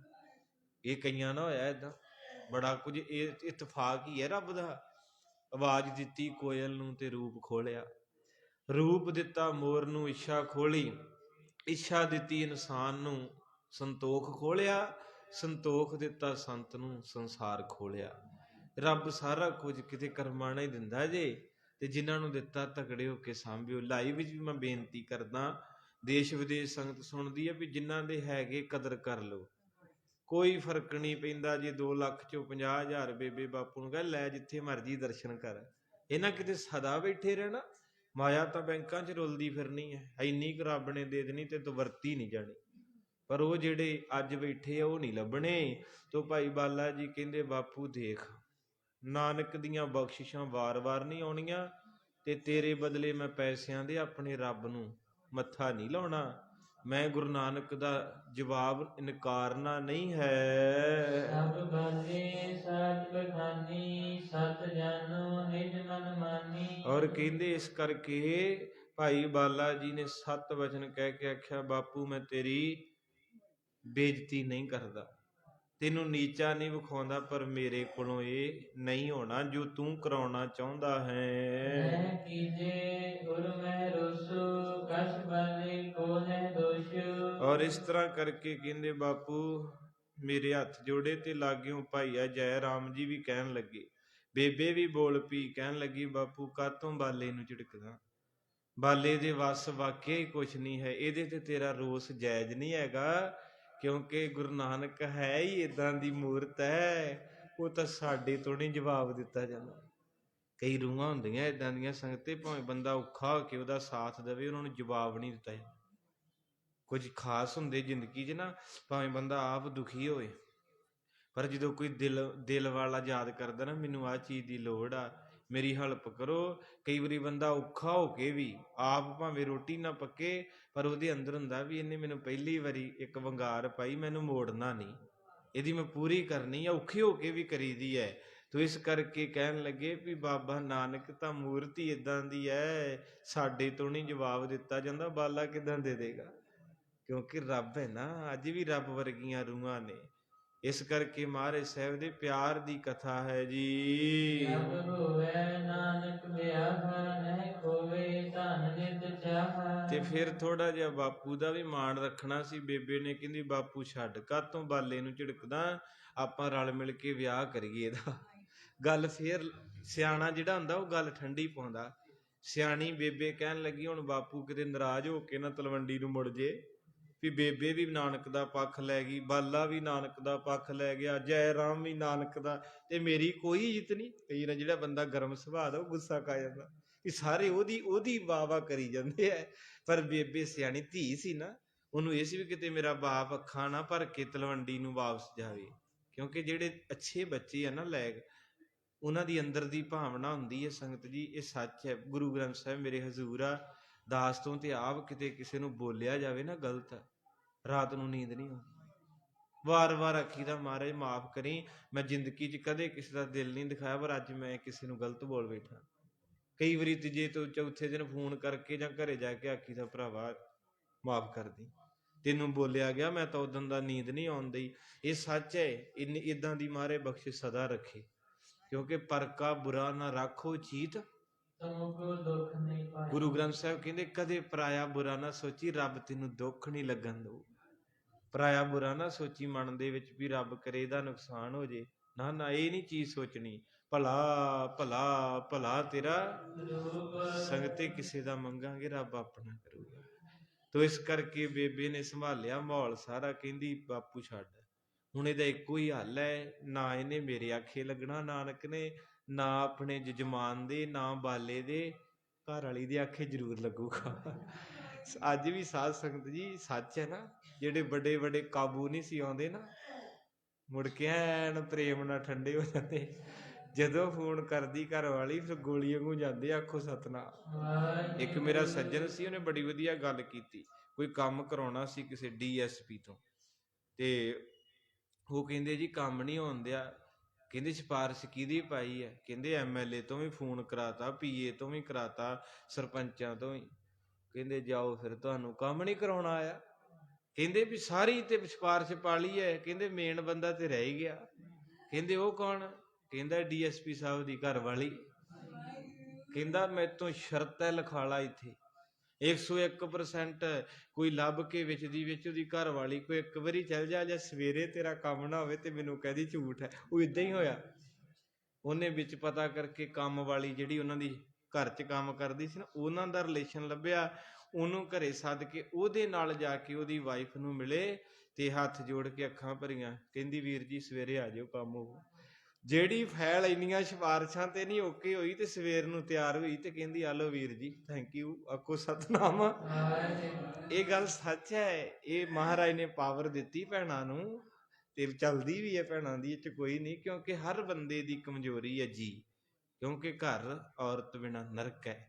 ਇਹ ਕਈਆਂ ਨਾਲ ਹੋਇਆ ਏਦਾਂ ਬੜਾ ਕੁਝ, ਇਹ ਇਤਫਾਕ ਹੀ ਹੈ ਰੱਬ ਦਾ। ਆਵਾਜ਼ ਦਿੱਤੀ ਕੋਇਲ ਨੂੰ ਤੇ ਰੂਪ ਖੋਲਿਆ, ਰੂਪ ਦਿੱਤਾ ਮੋਰ ਨੂੰ ਇੱਛਾ ਖੋਲੀ, ਇੱਛਾ ਦਿੱਤੀ ਇਨਸਾਨ ਨੂੰ ਸੰਤੋਖ ਖੋਲਿਆ, ਸੰਤੋਖ ਦਿੱਤਾ ਸੰਤ ਨੂੰ ਸੰਸਾਰ ਖੋਲਿਆ। ਰੱਬ ਸਾਰਾ ਕੁਝ ਕਿਤੇ ਕਰਮਾਂ ਨਾਲ ਹੀ ਦਿੰਦਾ ਜੇ, ਤੇ ਜਿਨ੍ਹਾਂ ਨੂੰ ਦਿੱਤਾ ਤਕੜੇ ਹੋ ਕੇ ਸਾਂਭਿਓ। ਲਾਈਵ ਵਿੱਚ ਵੀ ਮੈਂ ਬੇਨਤੀ ਕਰਦਾ, ਦੇਸ਼ ਵਿਦੇਸ਼ ਸੰਗਤ ਸੁਣਦੀ ਹੈ ਵੀ ਜਿਨ੍ਹਾਂ ਦੇ ਹੈਗੇ ਕਦਰ ਕਰ ਲਓ, ਕੋਈ ਫਰਕ ਨਹੀਂ ਪੈਂਦਾ। ਜੇ 2 ਲੱਖ ਚੋਂ 50,000 ਬੇਬੇ ਬਾਪੂ ਨੂੰ ਕਹਿ ਲੈ ਜਿੱਥੇ ਮਰਜੀ ਦਰਸ਼ਨ ਕਰ, ਇਹਨਾਂ ਕਿਤੇ ਸਦਾ ਬੈਠੇ ਰਹਿਣਾ। ਮਾਇਆ ਤਾਂ ਬੈਂਕਾਂ 'ਚ ਰੁਲਦੀ ਫਿਰਨੀ ਹੈ, ਇੰਨੀ ਕੁ ਰੱਬ ਨੇ ਦੇ ਦੇਣੀ ਤੇ ਤੂੰ ਵਰਤੀ ਨਹੀਂ ਜਾਣੀ। ਪਰ ਉਹ ਜਿਹੜੇ ਅੱਜ ਬੈਠੇ ਆ ਉਹ ਨਹੀਂ ਲੱਭਣੇ। ਤੋ ਭਾਈ ਬਾਲਾ ਜੀ ਕਹਿੰਦੇ ਬਾਪੂ ਦੇਖ, ਨਾਨਕ ਦੀਆਂ ਬਖਸ਼ਿਸ਼ਾਂ ਵਾਰ-ਵਾਰ ਨਹੀਂ ਆਉਣੀਆਂ, ਤੇ ਤੇਰੇ ਬਦਲੇ ਮੈਂ ਪੈਸਿਆਂ ਦੇ ਆਪਣੇ ਰੱਬ ਨੂੰ ਮੱਥਾ ਨਹੀਂ ਲਾਉਣਾ। ਮੈਂ ਗੁਰੂ ਨਾਨਕ ਦਾ ਜਵਾਬ ਇਨਕਾਰਨਾ ਨਹੀਂ ਹੈ। ਸਭ ਬਾਝੇ ਸਚ ਬਖਾਨੀ, ਸਤ ਜਾਨੋ ਨਿਜ ਮਨ ਮਾਨੀ। ਔਰ ਕਹਿੰਦੇ ਇਸ ਕਰਕੇ ਭਾਈ ਬਾਲਾ ਜੀ ਨੇ 7 ਵਚਨ ਕਹਿ ਕੇ ਆਖਿਆ, ਬਾਪੂ ਮੈਂ ਤੇਰੀ ਬੇਇੱਜ਼ਤੀ ਨਹੀਂ ਕਰਦਾ, ਤੈਨੂੰ ਨੀਚਾ ਨਹੀਂ ਵਿਖਾਉਂਦਾ, ਪਰ ਮੇਰੇ ਕੋਲੋਂ ਇਹ ਨਹੀਂ ਹੋਣਾ ਜੋ ਤੂੰ ਕਰਾਉਣਾ ਚਾਹੁੰਦਾ ਹੈ। ਮੈਂ ਕੀਜੇ ਉਰ ਮੈਂ ਰੋਸੂ, ਕਛ ਬਾਲੇ ਕੋ ਹੈ ਦੋਸ਼। ਔਰ ਇਸ ਤਰ੍ਹਾਂ ਕਰਕੇ ਕਹਿੰਦੇ ਬਾਪੂ ਮੇਰੇ ਹੱਥ ਜੋੜੇ ਤੇ ਲਾਗਿਓ। ਭਾਈ ਆ ਜੈ ਰਾਮ ਜੀ ਵੀ ਕਹਿਣ ਲੱਗੇ, ਬੇਬੇ ਵੀ ਬੋਲ ਪਈ, ਕਹਿਣ ਲੱਗੀ ਬਾਪੂ ਕਾਤੋਂ ਬਾਲੇ ਨੂੰ ਝਿੜਕਦਾ, ਬਾਲੇ ਦੇ ਵੱਸ ਵਾਕਿਆ ਹੀ ਕੁਛ ਨਹੀਂ ਹੈ, ਇਹਦੇ ਤੇ ਤੇਰਾ ਰੋਸ ਜਾਇਜ਼ ਨਹੀਂ ਹੈਗਾ, ਕਿਉਂਕਿ ਗੁਰੂ ਨਾਨਕ ਹੈ ਹੀ ਇਦਾਂ ਦੀ ਮੂਰਤ ਹੈ, ਉਹ ਤਾਂ ਸਾਡੇ ਤੋਂ ਨਹੀਂ ਜਵਾਬ ਦਿੱਤਾ ਜਾਂਦਾ। ਕਈ ਰੂਹਾਂ ਹੁੰਦੀਆਂ ਇਦਾਂ ਦੀਆਂ ਸੰਗਤੇ, ਭਾਵੇਂ ਬੰਦਾ ਔਖਾ ਹੋ ਕੇ ਉਹਦਾ ਸਾਥ ਦੇਵੇ, ਉਹਨਾਂ ਨੂੰ ਜਵਾਬ ਨਹੀਂ ਦਿੱਤਾ ਜਾਂਦਾ। ਕੁਝ ਖਾਸ ਹੁੰਦੇ ਜ਼ਿੰਦਗੀ 'ਚ ਨਾ, ਭਾਵੇਂ ਬੰਦਾ ਆਪ ਦੁਖੀ ਹੋਵੇ, ਪਰ ਜਦੋਂ ਕੋਈ ਦਿਲ ਵਾਲਾ ਯਾਦ ਕਰਦਾ ਨਾ, ਮੈਨੂੰ ਆਹ ਚੀਜ਼ ਦੀ ਲੋੜ ਆ, ਮੇਰੀ ਹੈਲਪ ਕਰੋ। ਕਈ ਵਾਰੀ ਬੰਦਾ ਔਖਾ ਹੋ ਕੇ ਵੀ ਆਪ ਭਾਵੇਂ ਰੋਟੀ ਨਾ ਪੱਕੇ, ਪਰ ਉਹਦੇ ਅੰਦਰ ਹੁੰਦਾ ਵੀ ਇਹਨੇ ਮੈਨੂੰ ਪਹਿਲੀ ਵਾਰੀ ਇੱਕ ਵੰਗਾਰ ਪਾਈ, ਮੈਨੂੰ ਮੋੜਨਾ ਨਹੀਂ, ਇਹਦੀ ਮੈਂ ਪੂਰੀ ਕਰਨੀ ਆ, ਔਖੇ ਹੋ ਕੇ ਵੀ ਕਰੀਦੀ ਹੈ। ਤੋ ਇਸ ਕਰਕੇ ਕਹਿਣ ਲੱਗੇ ਵੀ ਬਾਬਾ ਨਾਨਕ ਤਾਂ ਮੂਰਤੀ ਇਦਾਂ ਦੀ ਹੈ, ਸਾਡੇ ਤੋਂ ਨਹੀਂ ਜਵਾਬ ਦਿੱਤਾ ਜਾਂਦਾ, ਬਾਲਾ ਕਿੱਦਾਂ ਦੇ ਦੇਗਾ, ਕਿਉਂਕਿ ਰੱਬ ਹੈ ਨਾ। ਅੱਜ ਵੀ ਰੱਬ ਵਰਗੀਆਂ ਰੂਹਾਂ ਨੇ। ਇਸ ਕਰਕੇ ਮਹਾਰਾਜ ਸਾਹਿਬ ਦੇ ਪਿਆਰ ਦੀ ਕਥਾ ਹੈ ਜੀ। ਜਬ ਹੋਵੇ ਨਾਨਕ ਵਿਆਹਾ, ਨਹਿ ਖੋਵੇ ਧਨ ਨਿਤ ਚਾਹਾ। ਤੇ ਫਿਰ ਥੋੜਾ ਜਿਹਾ ਬਾਪੂ ਦਾ ਵੀ ਮਾਣ ਰੱਖਣਾ ਸੀ। ਬੇਬੇ ਨੇ ਕਹਿੰਦੀ ਬਾਪੂ ਛੱਡ, ਕਾਹਤੋਂ ਬਾਲੇ ਨੂੰ ਝਿੜਕਦਾ, ਆਪਾਂ ਰਲ ਮਿਲ ਕੇ ਵਿਆਹ ਕਰੀਏ ਇਹਦਾ। ਗੱਲ ਫੇਰ ਸਿਆਣਾ ਜਿਹੜਾ ਹੁੰਦਾ ਉਹ ਗੱਲ ਠੰਡੀ ਪਾਉਂਦਾ। ਸਿਆਣੀ ਬੇਬੇ ਕਹਿਣ ਲੱਗੀ ਹੁਣ ਬਾਪੂ ਕਿਤੇ ਨਾਰਾਜ਼ ਹੋ ਕੇ ਨਾ ਤਲਵੰਡੀ ਨੂੰ ਮੁੜ ਜੇ, ਵੀ ਬੇਬੇ ਵੀ ਨਾਨਕ ਦਾ ਪੱਖ ਲੈ ਗਈ, ਬਾਲਾ ਵੀ ਨਾਨਕ ਦਾ ਪੱਖ ਲੈ ਗਿਆ, ਜੈ ਰਾਮ ਵੀ ਨਾਨਕ ਦਾ, ਤੇ ਮੇਰੀ ਕੋਈ ਇੱਜ਼ਤ ਨਹੀਂ। ਕਈ ਨਾ ਜਿਹੜਾ ਬੰਦਾ ਗਰਮ ਸੁਭਾਅ ਦਾ ਉਹ ਗੁੱਸਾ ਖਾ ਜਾਂਦਾ ਵੀ ਸਾਰੇ ਉਹਦੀ ਵਾਹ ਕਰੀ ਜਾਂਦੇ ਆ। ਪਰ ਬੇਬੇ ਸਿਆਣੀ ਧੀ ਸੀ ਨਾ, ਉਹਨੂੰ ਇਹ ਸੀ ਵੀ ਕਿਤੇ ਮੇਰਾ ਬਾਪ ਅੱਖਾਂ ਨਾ ਭਰ ਕੇ ਤਲਵੰਡੀ ਨੂੰ ਵਾਪਸ ਜਾਵੇ, ਕਿਉਂਕਿ ਜਿਹੜੇ ਅੱਛੇ ਬੱਚੇ ਆ ਨਾ ਲੈਗ, ਉਹਨਾਂ ਦੀ ਅੰਦਰ ਦੀ ਭਾਵਨਾ ਹੁੰਦੀ ਹੈ। ਸੰਗਤ ਜੀ ਇਹ ਸੱਚ ਹੈ। ਗੁਰੂ ਗ੍ਰੰਥ ਸਾਹਿਬ ਮੇਰੇ ਹਜ਼ੂਰ ਆ, ਦਾਸ ਤੋਂ ਤੇ ਆਪ ਕਿਤੇ ਕਿਸੇ ਨੂੰ ਬੋਲਿਆ ਜਾਵੇ ਨਾ ਗਲਤ, ਰਾਤ ਨੂੰ ਨੀਂਦ ਨਹੀਂ ਆਉਂਦੀ। ਵਾਰ-ਵਾਰ ਆਖੀ ਦਾ ਮਹਾਰਾਜ ਮਾਫ ਕਰੀ, ਮੈਂ ਜ਼ਿੰਦਗੀ 'ਚ ਕਦੇ ਕਿਸੇ ਦਾ ਦਿਲ ਨਹੀਂ ਦਿਖਾਇਆ, ਪਰ ਅੱਜ ਮੈਂ ਕਿਸੇ ਨੂੰ ਗਲਤ ਬੋਲ ਬੈਠਾ। ਕਈ ਵਾਰੀ ਤੀਜੇ ਤੋਂ ਚੌਥੇ ਦਿਨ ਫੋਨ ਕਰਕੇ ਜਾਂ ਘਰੇ ਜਾ ਕੇ ਆਖੀ ਦਾ ਭਰਾਵਾ ਮਾਫ ਕਰ ਦੀ, ਤੈਨੂੰ ਬੋਲਿਆ ਗਿਆ, ਮੈਂ ਤਾਂ ਉਦੋਂ ਦਾ ਨੀਂਦ ਨਹੀਂ ਆਉਂਦੀ। ਇਹ ਸੱਚ ਹੈ। ਇੱਦਾਂ ਦੀ ਮਹਾਰਾਜ ਬਖਸ਼ਿਸ਼ ਸਦਾ ਰੱਖੇ, ਕਿਉਂਕਿ ਪਰਕਾ ਬੁਰਾ ਨਾ ਰੱਖੋ ਚੀਤ, ਦੁੱਖ ਨਹੀਂ ਪਾਇਆ। ਗੁਰੂ ਗ੍ਰੰਥ ਸਾਹਿਬ ਕਹਿੰਦੇ ਕਦੇ ਪਰਾਇਆ ਬੁਰਾ ਨਾ ਸੋਚੀ, ਰੱਬ ਤੈਨੂੰ ਦੁੱਖ ਨਹੀਂ ਲੱਗਣ ਦਊ। ਪਰਾਇਆ ਬੁਰਾ ਨਾ ਸੋਚੀ ਮਨ ਦੇ ਵਿੱਚ ਵੀ ਰੱਬ ਕਰੇ ਇਹਦਾ ਨੁਕਸਾਨ ਹੋ ਜੇ, ਨਾ ਨਾ ਇਹ ਨਹੀਂ ਚੀਜ਼ ਸੋਚਣੀ। ਭਲਾ ਭਲਾ ਭਲਾ ਤੇਰਾ ਸੰਗਤੇ ਕਿਸੇ ਦਾ ਮੰਗਾਂਗੇ, ਰੱਬ ਆਪਣਾ ਕਰੂਗਾ। ਤੋ ਇਸ ਕਰਕੇ ਬੇਬੇ ਨੇ ਸੰਭਾਲਿਆ ਮਾਹੌਲ ਸਾਰਾ, ਕਹਿੰਦੀ ਬਾਪੂ ਛੱਡ, ਹੁਣ ਇਹਦਾ ਇੱਕੋ ਹੀ ਹੱਲ ਹੈ, ਨਾ ਇਹਨੇ ਮੇਰੇ ਆਖੇ ਲੱਗਣਾ ਨਾਨਕ ਨੇ, ਨਾ ਆਪਣੇ ਜਜਮਾਨ ਦੇ, ਨਾ ਬਾਲੇ ਦੇ, ਘਰ ਵਾਲੀ ਦੇ ਆਖੇ ਜ਼ਰੂਰ ਲੱਗੂਗਾ। ਅੱਜ ਵੀ ਸਾਧ ਸੰਗਤ ਜੀ ਸੱਚ ਹੈ ਨਾ, ਜਿਹੜੇ ਵੱਡੇ ਵੱਡੇ ਕਾਬੂ ਨਹੀਂ ਸੀ ਆਉਂਦੇ ਨਾ, ਮੁੜ ਕੇ ਐਨ ਪ੍ਰੇਮ ਨਾਲ ਠੰਡੇ ਹੋ ਜਾਂਦੇ। ਜਦੋਂ ਫੋਨ ਕਰਦੀ ਘਰ ਵਾਲੀ ਫਿਰ ਗੋਲੀ ਵਾਂਗੂ ਜਾਂਦੇ, ਆਖੋ ਸਤਨਾਮ। ਇੱਕ ਮੇਰਾ ਸੱਜਣ ਸੀ, ਉਹਨੇ ਬੜੀ ਵਧੀਆ ਗੱਲ ਕੀਤੀ। ਕੋਈ ਕੰਮ ਕਰਾਉਣਾ ਸੀ ਕਿਸੇ DSP ਤੋਂ, ਤੇ ਉਹ ਕਹਿੰਦੇ ਜੀ ਕੰਮ ਨਹੀਂ ਹੋਣ ਦਿਆ। ਕਹਿੰਦੇ ਸਿਫਾਰਿਸ਼ ਕਿਹਦੀ ਪਾਈ ਹੈ? ਕਹਿੰਦੇ MLA ਤੋਂ ਵੀ ਫੋਨ ਕਰਾਤਾ, PA ਤੋਂ ਵੀ ਕਰਾਤਾ, ਸਰਪੰਚਾਂ ਤੋਂ ਵੀ। ਕਹਿੰਦੇ ਜਾਓ ਫਿਰ, ਤੁਹਾਨੂੰ ਕੰਮ ਨਹੀਂ ਕਰਾਉਣਾ ਆਇਆ। ਕਹਿੰਦੇ ਵੀ ਸਾਰੀ ਤੇ ਸਿਫਾਰਿਸ਼ ਪਾ ਲਈ ਹੈ। ਕਹਿੰਦੇ ਮੇਨ ਬੰਦਾ ਤੇ ਰਹਿ ਹੀ ਗਿਆ। ਕਹਿੰਦੇ ਉਹ ਕੌਣ? ਕਹਿੰਦਾ DSP ਸਾਹਿਬ ਦੀ ਘਰ ਵਾਲੀ। ਕਹਿੰਦਾ ਮੈਥੋਂ ਸ਼ਰਤ ਹੈ ਲਿਖਾਲਾ ਇੱਥੇ 101%, ਕੋਈ ਲੱਭ ਕੇ ਵਿੱਚ ਉਹਦੀ ਘਰ ਵਾਲੀ ਕੋਈ ਇੱਕ ਵਾਰੀ ਚੱਲ ਜਾ, ਜਾਂ ਸਵੇਰੇ ਤੇਰਾ ਕੰਮ ਨਾ ਹੋਵੇ ਤੇ ਮੈਨੂੰ ਕਹਦੀ ਝੂਠ ਹੈ। ਉਹ ਇਦਾਂ ਹੀ ਹੋਇਆ। ਉਹਨੇ ਵਿੱਚ ਪਤਾ ਕਰਕੇ ਕੰਮ ਵਾਲੀ ਜਿਹੜੀ ਉਹਨਾਂ ਦੀ ਘਰ 'ਚ ਕੰਮ ਕਰਦੀ ਸੀ ਨਾ, ਉਹਨਾਂ ਦਾ ਰਿਲੇਸ਼ਨ ਲੱਭਿਆ, ਉਹਨੂੰ ਘਰੇ ਸੱਦ ਕੇ ਉਹਦੇ ਨਾਲ ਜਾ ਕੇ ਉਹਦੀ ਵਾਈਫ ਨੂੰ ਮਿਲੇ ਤੇ ਹੱਥ ਜੋੜ ਕੇ ਅੱਖਾਂ ਭਰੀਆਂ, ਕਹਿੰਦੀ ਵੀਰ ਜੀ ਸਵੇਰੇ ਆ ਜਾਓ ਕੰਮ ਹੋਊ। ਜਿਹੜੀ ਫੈਲ ਇੰਨੀਆਂ ਸਿਫਾਰਸ਼ਾਂ ਤੇ ਨਹੀਂ ਓਕੇ ਹੋਈ ਤੇ ਸਵੇਰ ਨੂੰ ਤਿਆਰ ਹੋਈ ਤੇ ਕਹਿੰਦੀ ਆ ਲਓ ਵੀਰ ਜੀ ਥੈਂਕ ਯੂ ਆਖੋ ਸਤਨਾਮ। ਇਹ ਗੱਲ ਸੱਚ ਹੈ, ਇਹ ਮਹਾਰਾਜ ਨੇ ਪਾਵਰ ਦਿੱਤੀ ਭੈਣਾਂ ਨੂੰ ਤੇ ਚੱਲਦੀ ਵੀ ਹੈ ਭੈਣਾਂ ਦੀ, ਇਹ ਚ ਕੋਈ ਨਹੀਂ, ਕਿਉਂਕਿ ਹਰ ਬੰਦੇ ਦੀ ਕਮਜ਼ੋਰੀ ਹੈ ਜੀ, ਕਿਉਂਕਿ ਘਰ ਔਰਤ ਬਿਨਾਂ ਨਰਕ ਹੈ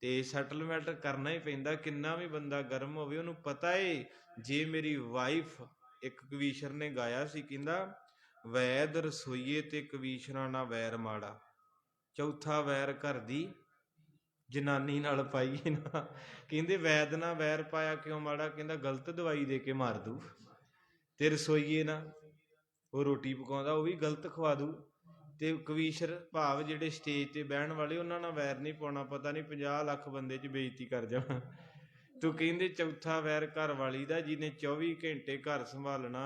ਤੇ ਸੈਟਲਮੈਂਟ ਕਰਨਾ ਹੀ ਪੈਂਦਾ। ਕਿੰਨਾ ਵੀ ਬੰਦਾ ਗਰਮ ਹੋਵੇ ਉਹਨੂੰ ਪਤਾ ਏ ਜੇ ਮੇਰੀ ਵਾਈਫ, ਇੱਕ ਕਵੀਸ਼ਰ ਨੇ ਗਾਇਆ ਸੀ, ਕਹਿੰਦਾ ਵੈਦ ਰਸੋਈਏ ਤੇ ਕਵੀਸ਼ਰਾਂ ਨਾਲ ਵੈਰ ਮਾੜਾ, ਚੌਥਾ ਵੈਰ ਘਰ ਦੀ ਜਨਾਨੀ ਨਾਲ ਪਾਈਏ ਨਾ। ਕਹਿੰਦੇ ਵੈਦ ਨਾਲ ਵੈਰ ਪਾਇਆ ਕਿਉਂ ਮਾੜਾ, ਕਹਿੰਦਾ ਗਲਤ ਦਵਾਈ ਦੇ ਕੇ ਮਾਰ ਦੂ, ਤੇ ਰਸੋਈਏ ਨਾ ਉਹ ਰੋਟੀ ਪਕਾਉਂਦਾ ਉਹ ਵੀ ਗਲਤ ਖਵਾ ਦੂ, ਤੇ ਕਵੀਸ਼ਰ ਭਾਵ ਜਿਹੜੇ ਸਟੇਜ ਤੇ ਬਹਿਣ ਵਾਲੇ ਉਹਨਾਂ ਨਾਲ ਵੈਰ ਨਹੀਂ ਪਾਉਣਾ, ਪਤਾ ਨਹੀਂ 50 ਲੱਖ ਬੰਦੇ 'ਚ ਬੇਇੱਜ਼ਤੀ ਕਰ ਜਾਣਾ ਤੂੰ। ਕਹਿੰਦੇ ਚੌਥਾ ਵੈਰ ਘਰ ਵਾਲੀ ਦਾ, ਜਿਹਨੇ 24 ਘੰਟੇ ਘਰ ਸੰਭਾਲਣਾ,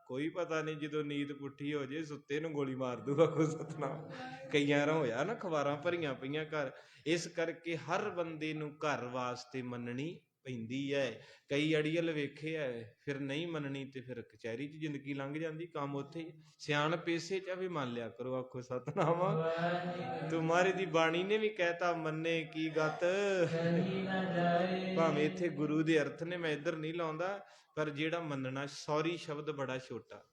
ਕੋਈ ਪਤਾ ਨਹੀਂ ਜਦੋਂ ਨੀਂਦ ਪੁੱਠੀ ਹੋ ਜੇ ਸੁੱਤੇ ਨੂੰ ਗੋਲੀ ਮਾਰ ਦੂਗਾ ਕੋਈ ਸਤਨਾਮ। ਕਈਆਂ ਰਾਂ ਹੋਇਆ ਨਾ ਖਵਾਰਾਂ ਭਰੀਆਂ ਪਈਆਂ ਘਰ, ਇਸ ਕਰਕੇ ਹਰ ਬੰਦੇ ਨੂੰ ਘਰ ਵਾਸਤੇ ਮੰਨਣੀ ਪੈਂਦੀ ਹੈ। ਕਈ ਅੜੀਅਲ ਵੇਖੇ ਐ ਫਿਰ ਨਹੀਂ ਮੰਨਣੀ ਤੇ ਫਿਰ ਕਚਹਿਰੀ 'ਚ ਜ਼ਿੰਦਗੀ ਲੰਘ ਜਾਂਦੀ, ਕੰਮ ਉੱਥੇ। ਸਿਆਣ ਪੇਸੇ 'ਚ ਵੀ ਮੰਨ ਲਿਆ ਕਰੋ, ਆਖੋ ਸਤਨਾਮ। ਤੁਮਾਰੇ ਦੀ ਬਾਣੀ ਨੇ ਵੀ ਕਹਿਤਾ ਮੰਨੇ ਕੀ ਗਤ, ਭਾਵੇਂ ਇੱਥੇ ਗੁਰੂ ਦੇ ਅਰਥ ਨੇ, ਮੈਂ ਇੱਧਰ ਨਹੀਂ ਲਾਉਂਦਾ, ਪਰ ਜਿਹੜਾ ਮੰਨਣਾ, ਸੌਰੀ ਸ਼ਬਦ ਬੜਾ ਛੋਟਾ,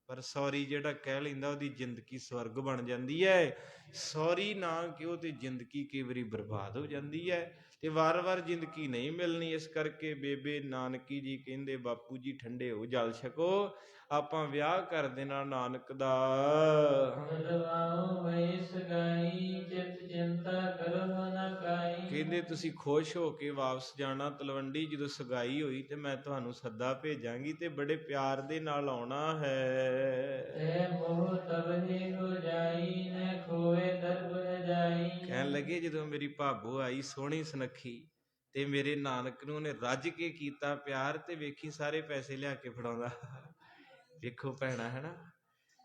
ਪਰ ਸੌਰੀ ਜਿਹੜਾ ਕਹਿ ਲੈਂਦਾ ਉਹਦੀ ਜ਼ਿੰਦਗੀ ਸਵਰਗ ਬਣ ਜਾਂਦੀ ਹੈ। ਸੌਰੀ ਨਾ ਕਿਉਂ ਤੇ ਜ਼ਿੰਦਗੀ ਕਈ ਵਾਰੀ ਬਰਬਾਦ ਹੋ ਜਾਂਦੀ ਹੈ ਤੇ ਵਾਰ-ਵਾਰ ਜ਼ਿੰਦਗੀ ਨਹੀਂ ਮਿਲਣੀ। ਇਸ ਕਰਕੇ ਬੇਬੇ ਨਾਨਕੀ ਜੀ ਕਹਿੰਦੇ ਬਾਪੂ ਜੀ ਠੰਡੇ ਹੋ ਜਲ ਛਕੋ, ਆਪਾਂ ਵਿਆਹ ਕਰ ਦੇਣਾ ਨਾਨਕ ਦਾ। ਕਹਿੰਦੇ ਤੁਸੀਂ ਖੁਸ਼ ਹੋ ਕੇ ਵਾਪਸ ਜਾਣਾ ਤਲਵੰਡੀ, ਜਦੋਂ ਸਗਾਈ ਹੋਈ ਤੇ ਮੈਂ ਤੁਹਾਨੂੰ ਸੱਦਾ ਭੇਜਾਂਗੀ ਤੇ ਬੜੇ ਪਿਆਰ ਦੇ ਨਾਲ ਆਉਣਾ ਹੈ। ਕਹਿਣ ਲੱਗੇ ਜਦੋਂ ਮੇਰੀ ਭਾਬੋ ਆਈ ਸੋਹਣੀ ਸੁਨੱਖੀ ਤੇ ਮੇਰੇ ਨਾਨਕ ਨੂੰ ਉਹਨੇ ਰੱਜ ਕੇ ਕੀਤਾ ਪਿਆਰ, ਤੇ ਵੇਖੀ ਸਾਰੇ ਪੈਸੇ ਲਿਆ ਕੇ ਫੜਾਉਂਦਾ। ਵੇਖੋ ਭੈਣਾ ਹੈ ਨਾ,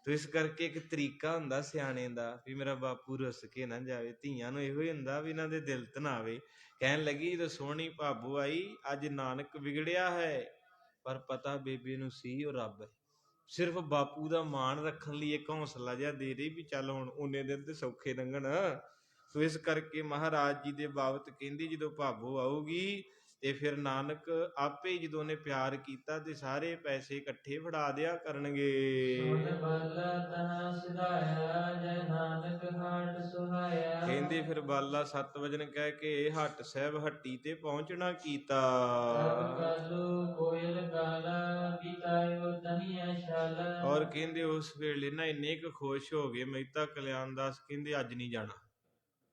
ਤੇ ਇਸ ਕਰਕੇ ਇੱਕ ਤਰੀਕਾ ਹੁੰਦਾ ਸਿਆਣੇ ਦਾ ਵੀ ਮੇਰਾ ਬਾਪੂ ਰੁੱਸ ਕੇ ਨਾ ਜਾਵੇ। ਧੀਆਂ ਨੂੰ ਇਹੋ ਹੀ ਹੁੰਦਾ ਵੀ ਇਹਨਾਂ ਦੇ ਦਿਲ ਤੇ ਨਾ ਆਵੇ। ਕਹਿਣ ਲੱਗੀ ਜਦੋਂ ਸੋਹਣੀ ਭਾਬੋ ਆਈ, ਅੱਜ ਨਾਨਕ ਵਿਗੜਿਆ ਹੈ, ਪਰ ਪਤਾ ਬੇਬੇ ਨੂੰ ਸੀ ਉਹ ਰੱਬ ਹੈ। ਸਿਰਫ ਬਾਪੂ ਦਾ ਮਾਣ ਰੱਖਣ ਲਈ ਇੱਕ ਹੌਸਲਾ ਜਿਹਾ ਦੇ ਰਹੀ ਵੀ ਚੱਲ ਹੁਣ ਉਹਨੇ ਦਿਨ ਤੇ ਸੌਖੇ ਲੰਘਣ। ਸੋ ਇਸ ਕਰਕੇ ਮਹਾਰਾਜ ਜੀ ਦੇ ਬਾਬਤ ਕਹਿੰਦੀ ਜਦੋਂ ਭਾਬੋ ਆਊਗੀ ਤੇ ਫਿਰ ਨਾਨਕ ਆਪੇ ਜਦੋਂ ਉਹਨੇ ਪਿਆਰ ਕੀਤਾ ਤੇ ਸਾਰੇ ਪੈਸੇ ਇਕੱਠੇ ਫੜਾ ਦਿਆ ਕਰਨਗੇ। ਕਹਿੰਦੇ ਫਿਰ ਬਾਲਾ 7 ਵਜਨ ਕਹਿ ਕੇ ਹੱਟ ਸਾਹਿਬ ਹੱਟੀ ਤੇ ਪਹੁੰਚਣਾ ਕੀਤਾ। ਔਰ ਕਹਿੰਦੇ ਉਸ ਵੇਲੇ ਨਾ ਇੰਨੇ ਕੁ ਖੁਸ਼ ਹੋ ਗਏ ਮਹਿਤਾ ਕਲਿਆਣ ਦਾਸ, ਕਹਿੰਦੇ ਅੱਜ ਨਹੀਂ ਜਾਣਾ।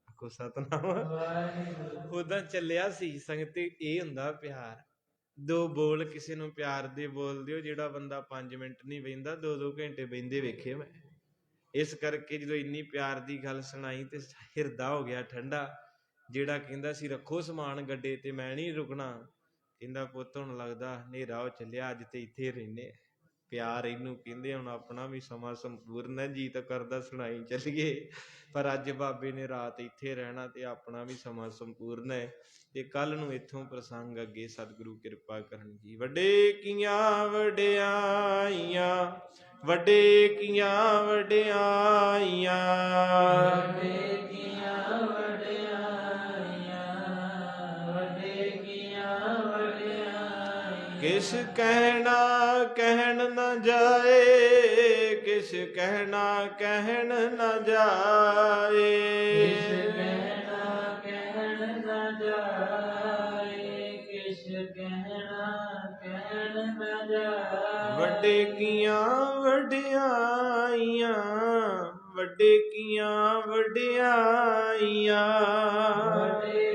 ਆਖੋ ਸਤਨਾਮ। ਉਦਾਂ ਚੱਲਿਆ ਸੀ ਸੰਗਤ, ਇਹ ਹੁੰਦਾ ਪਿਆਰ। 2 ਬੋਲ ਕਿਸੇ ਨੂੰ ਪਿਆਰ ਦੇ ਬੋਲ ਦਿਓ, ਜਿਹੜਾ ਬੰਦਾ 5 ਮਿੰਟ ਨਹੀਂ ਬਹਿੰਦਾ 2-2 ਘੰਟੇ ਬਹਿੰਦੇ ਵੇਖੇ ਮੈਂ। ਇਸ ਕਰਕੇ ਜਦੋਂ ਇੰਨੀ ਪਿਆਰ ਦੀ ਗੱਲ ਸੁਣਾਈ ਤੇ ਹਿਰਦਾ ਹੋ ਗਿਆ ਠੰਡਾ। ਜਿਹੜਾ ਕਹਿੰਦਾ ਸੀ ਰੱਖੋ ਸਮਾਨ ਗੱਡੇ ਤੇ ਮੈਂ ਨਹੀਂ ਰੁਕਣਾ, ਕਹਿੰਦਾ ਪੁੱਤ ਹੁਣ ਲੱਗਦਾ ਹਨੇਰਾ ਹੋ ਚੱਲਿਆ, ਅੱਜ ਤੇ ਇੱਥੇ ਰਹਿੰਦੇ। ਪਿਆਰ ਇਹਨੂੰ ਕਹਿੰਦੇ। ਹੁਣ ਆਪਣਾ ਵੀ ਸਮਾਂ ਸੰਪੂਰਨ ਹੈ, ਜੀ ਤਾਂ ਕਰਦਾ ਸੁਣਾਈ ਚੱਲੀਏ, ਪਰ ਅੱਜ ਬਾਬੇ ਨੇ ਰਾਤ ਇੱਥੇ ਰਹਿਣਾ ਤੇ ਆਪਣਾ ਵੀ ਸਮਾਂ ਸੰਪੂਰਨ ਹੈ ਤੇ ਕੱਲ ਨੂੰ ਇੱਥੋਂ ਪ੍ਰਸੰਗ ਅੱਗੇ ਸਤਿਗੁਰੂ ਕਿਰਪਾ ਕਰਨ ਜੀ। ਵੱਡੇ ਕੀਆਂ ਵਡਿਆਈਆਂ, ਵੱਡੇ ਕੀਆਂ ਵਡਿਆਈਆਂ, ਵੱਡੇ ਕੀਆਂ ਵਡਿਆਈਆਂ, ਵੱਡੇ ਕੀਆਂ ਵਡਿਆਈਆਂ। ਕਿਸ ਕਹਿਣਾ ਕਹਿਣ ਨਾ ਜਾਏ, ਕਿਸ ਕਹਿਣਾ ਕਹਿਣ ਨਾ ਜਾਏ, ਕਿਸ ਕਹਿਣਾ ਕਹਿਣ ਨਾ ਜਾਏ, ਕਿਸ ਕਹਿਣਾ ਕਹਿਣ ਨਾ ਜਾਏ। ਵੱਡੇ ਕੀਆਂ ਵਡਿਆਈਆਂ, ਵੱਡੇ ਕੀਆਂ ਵਡਿਆਈਆਂ, ਵੱਡੇ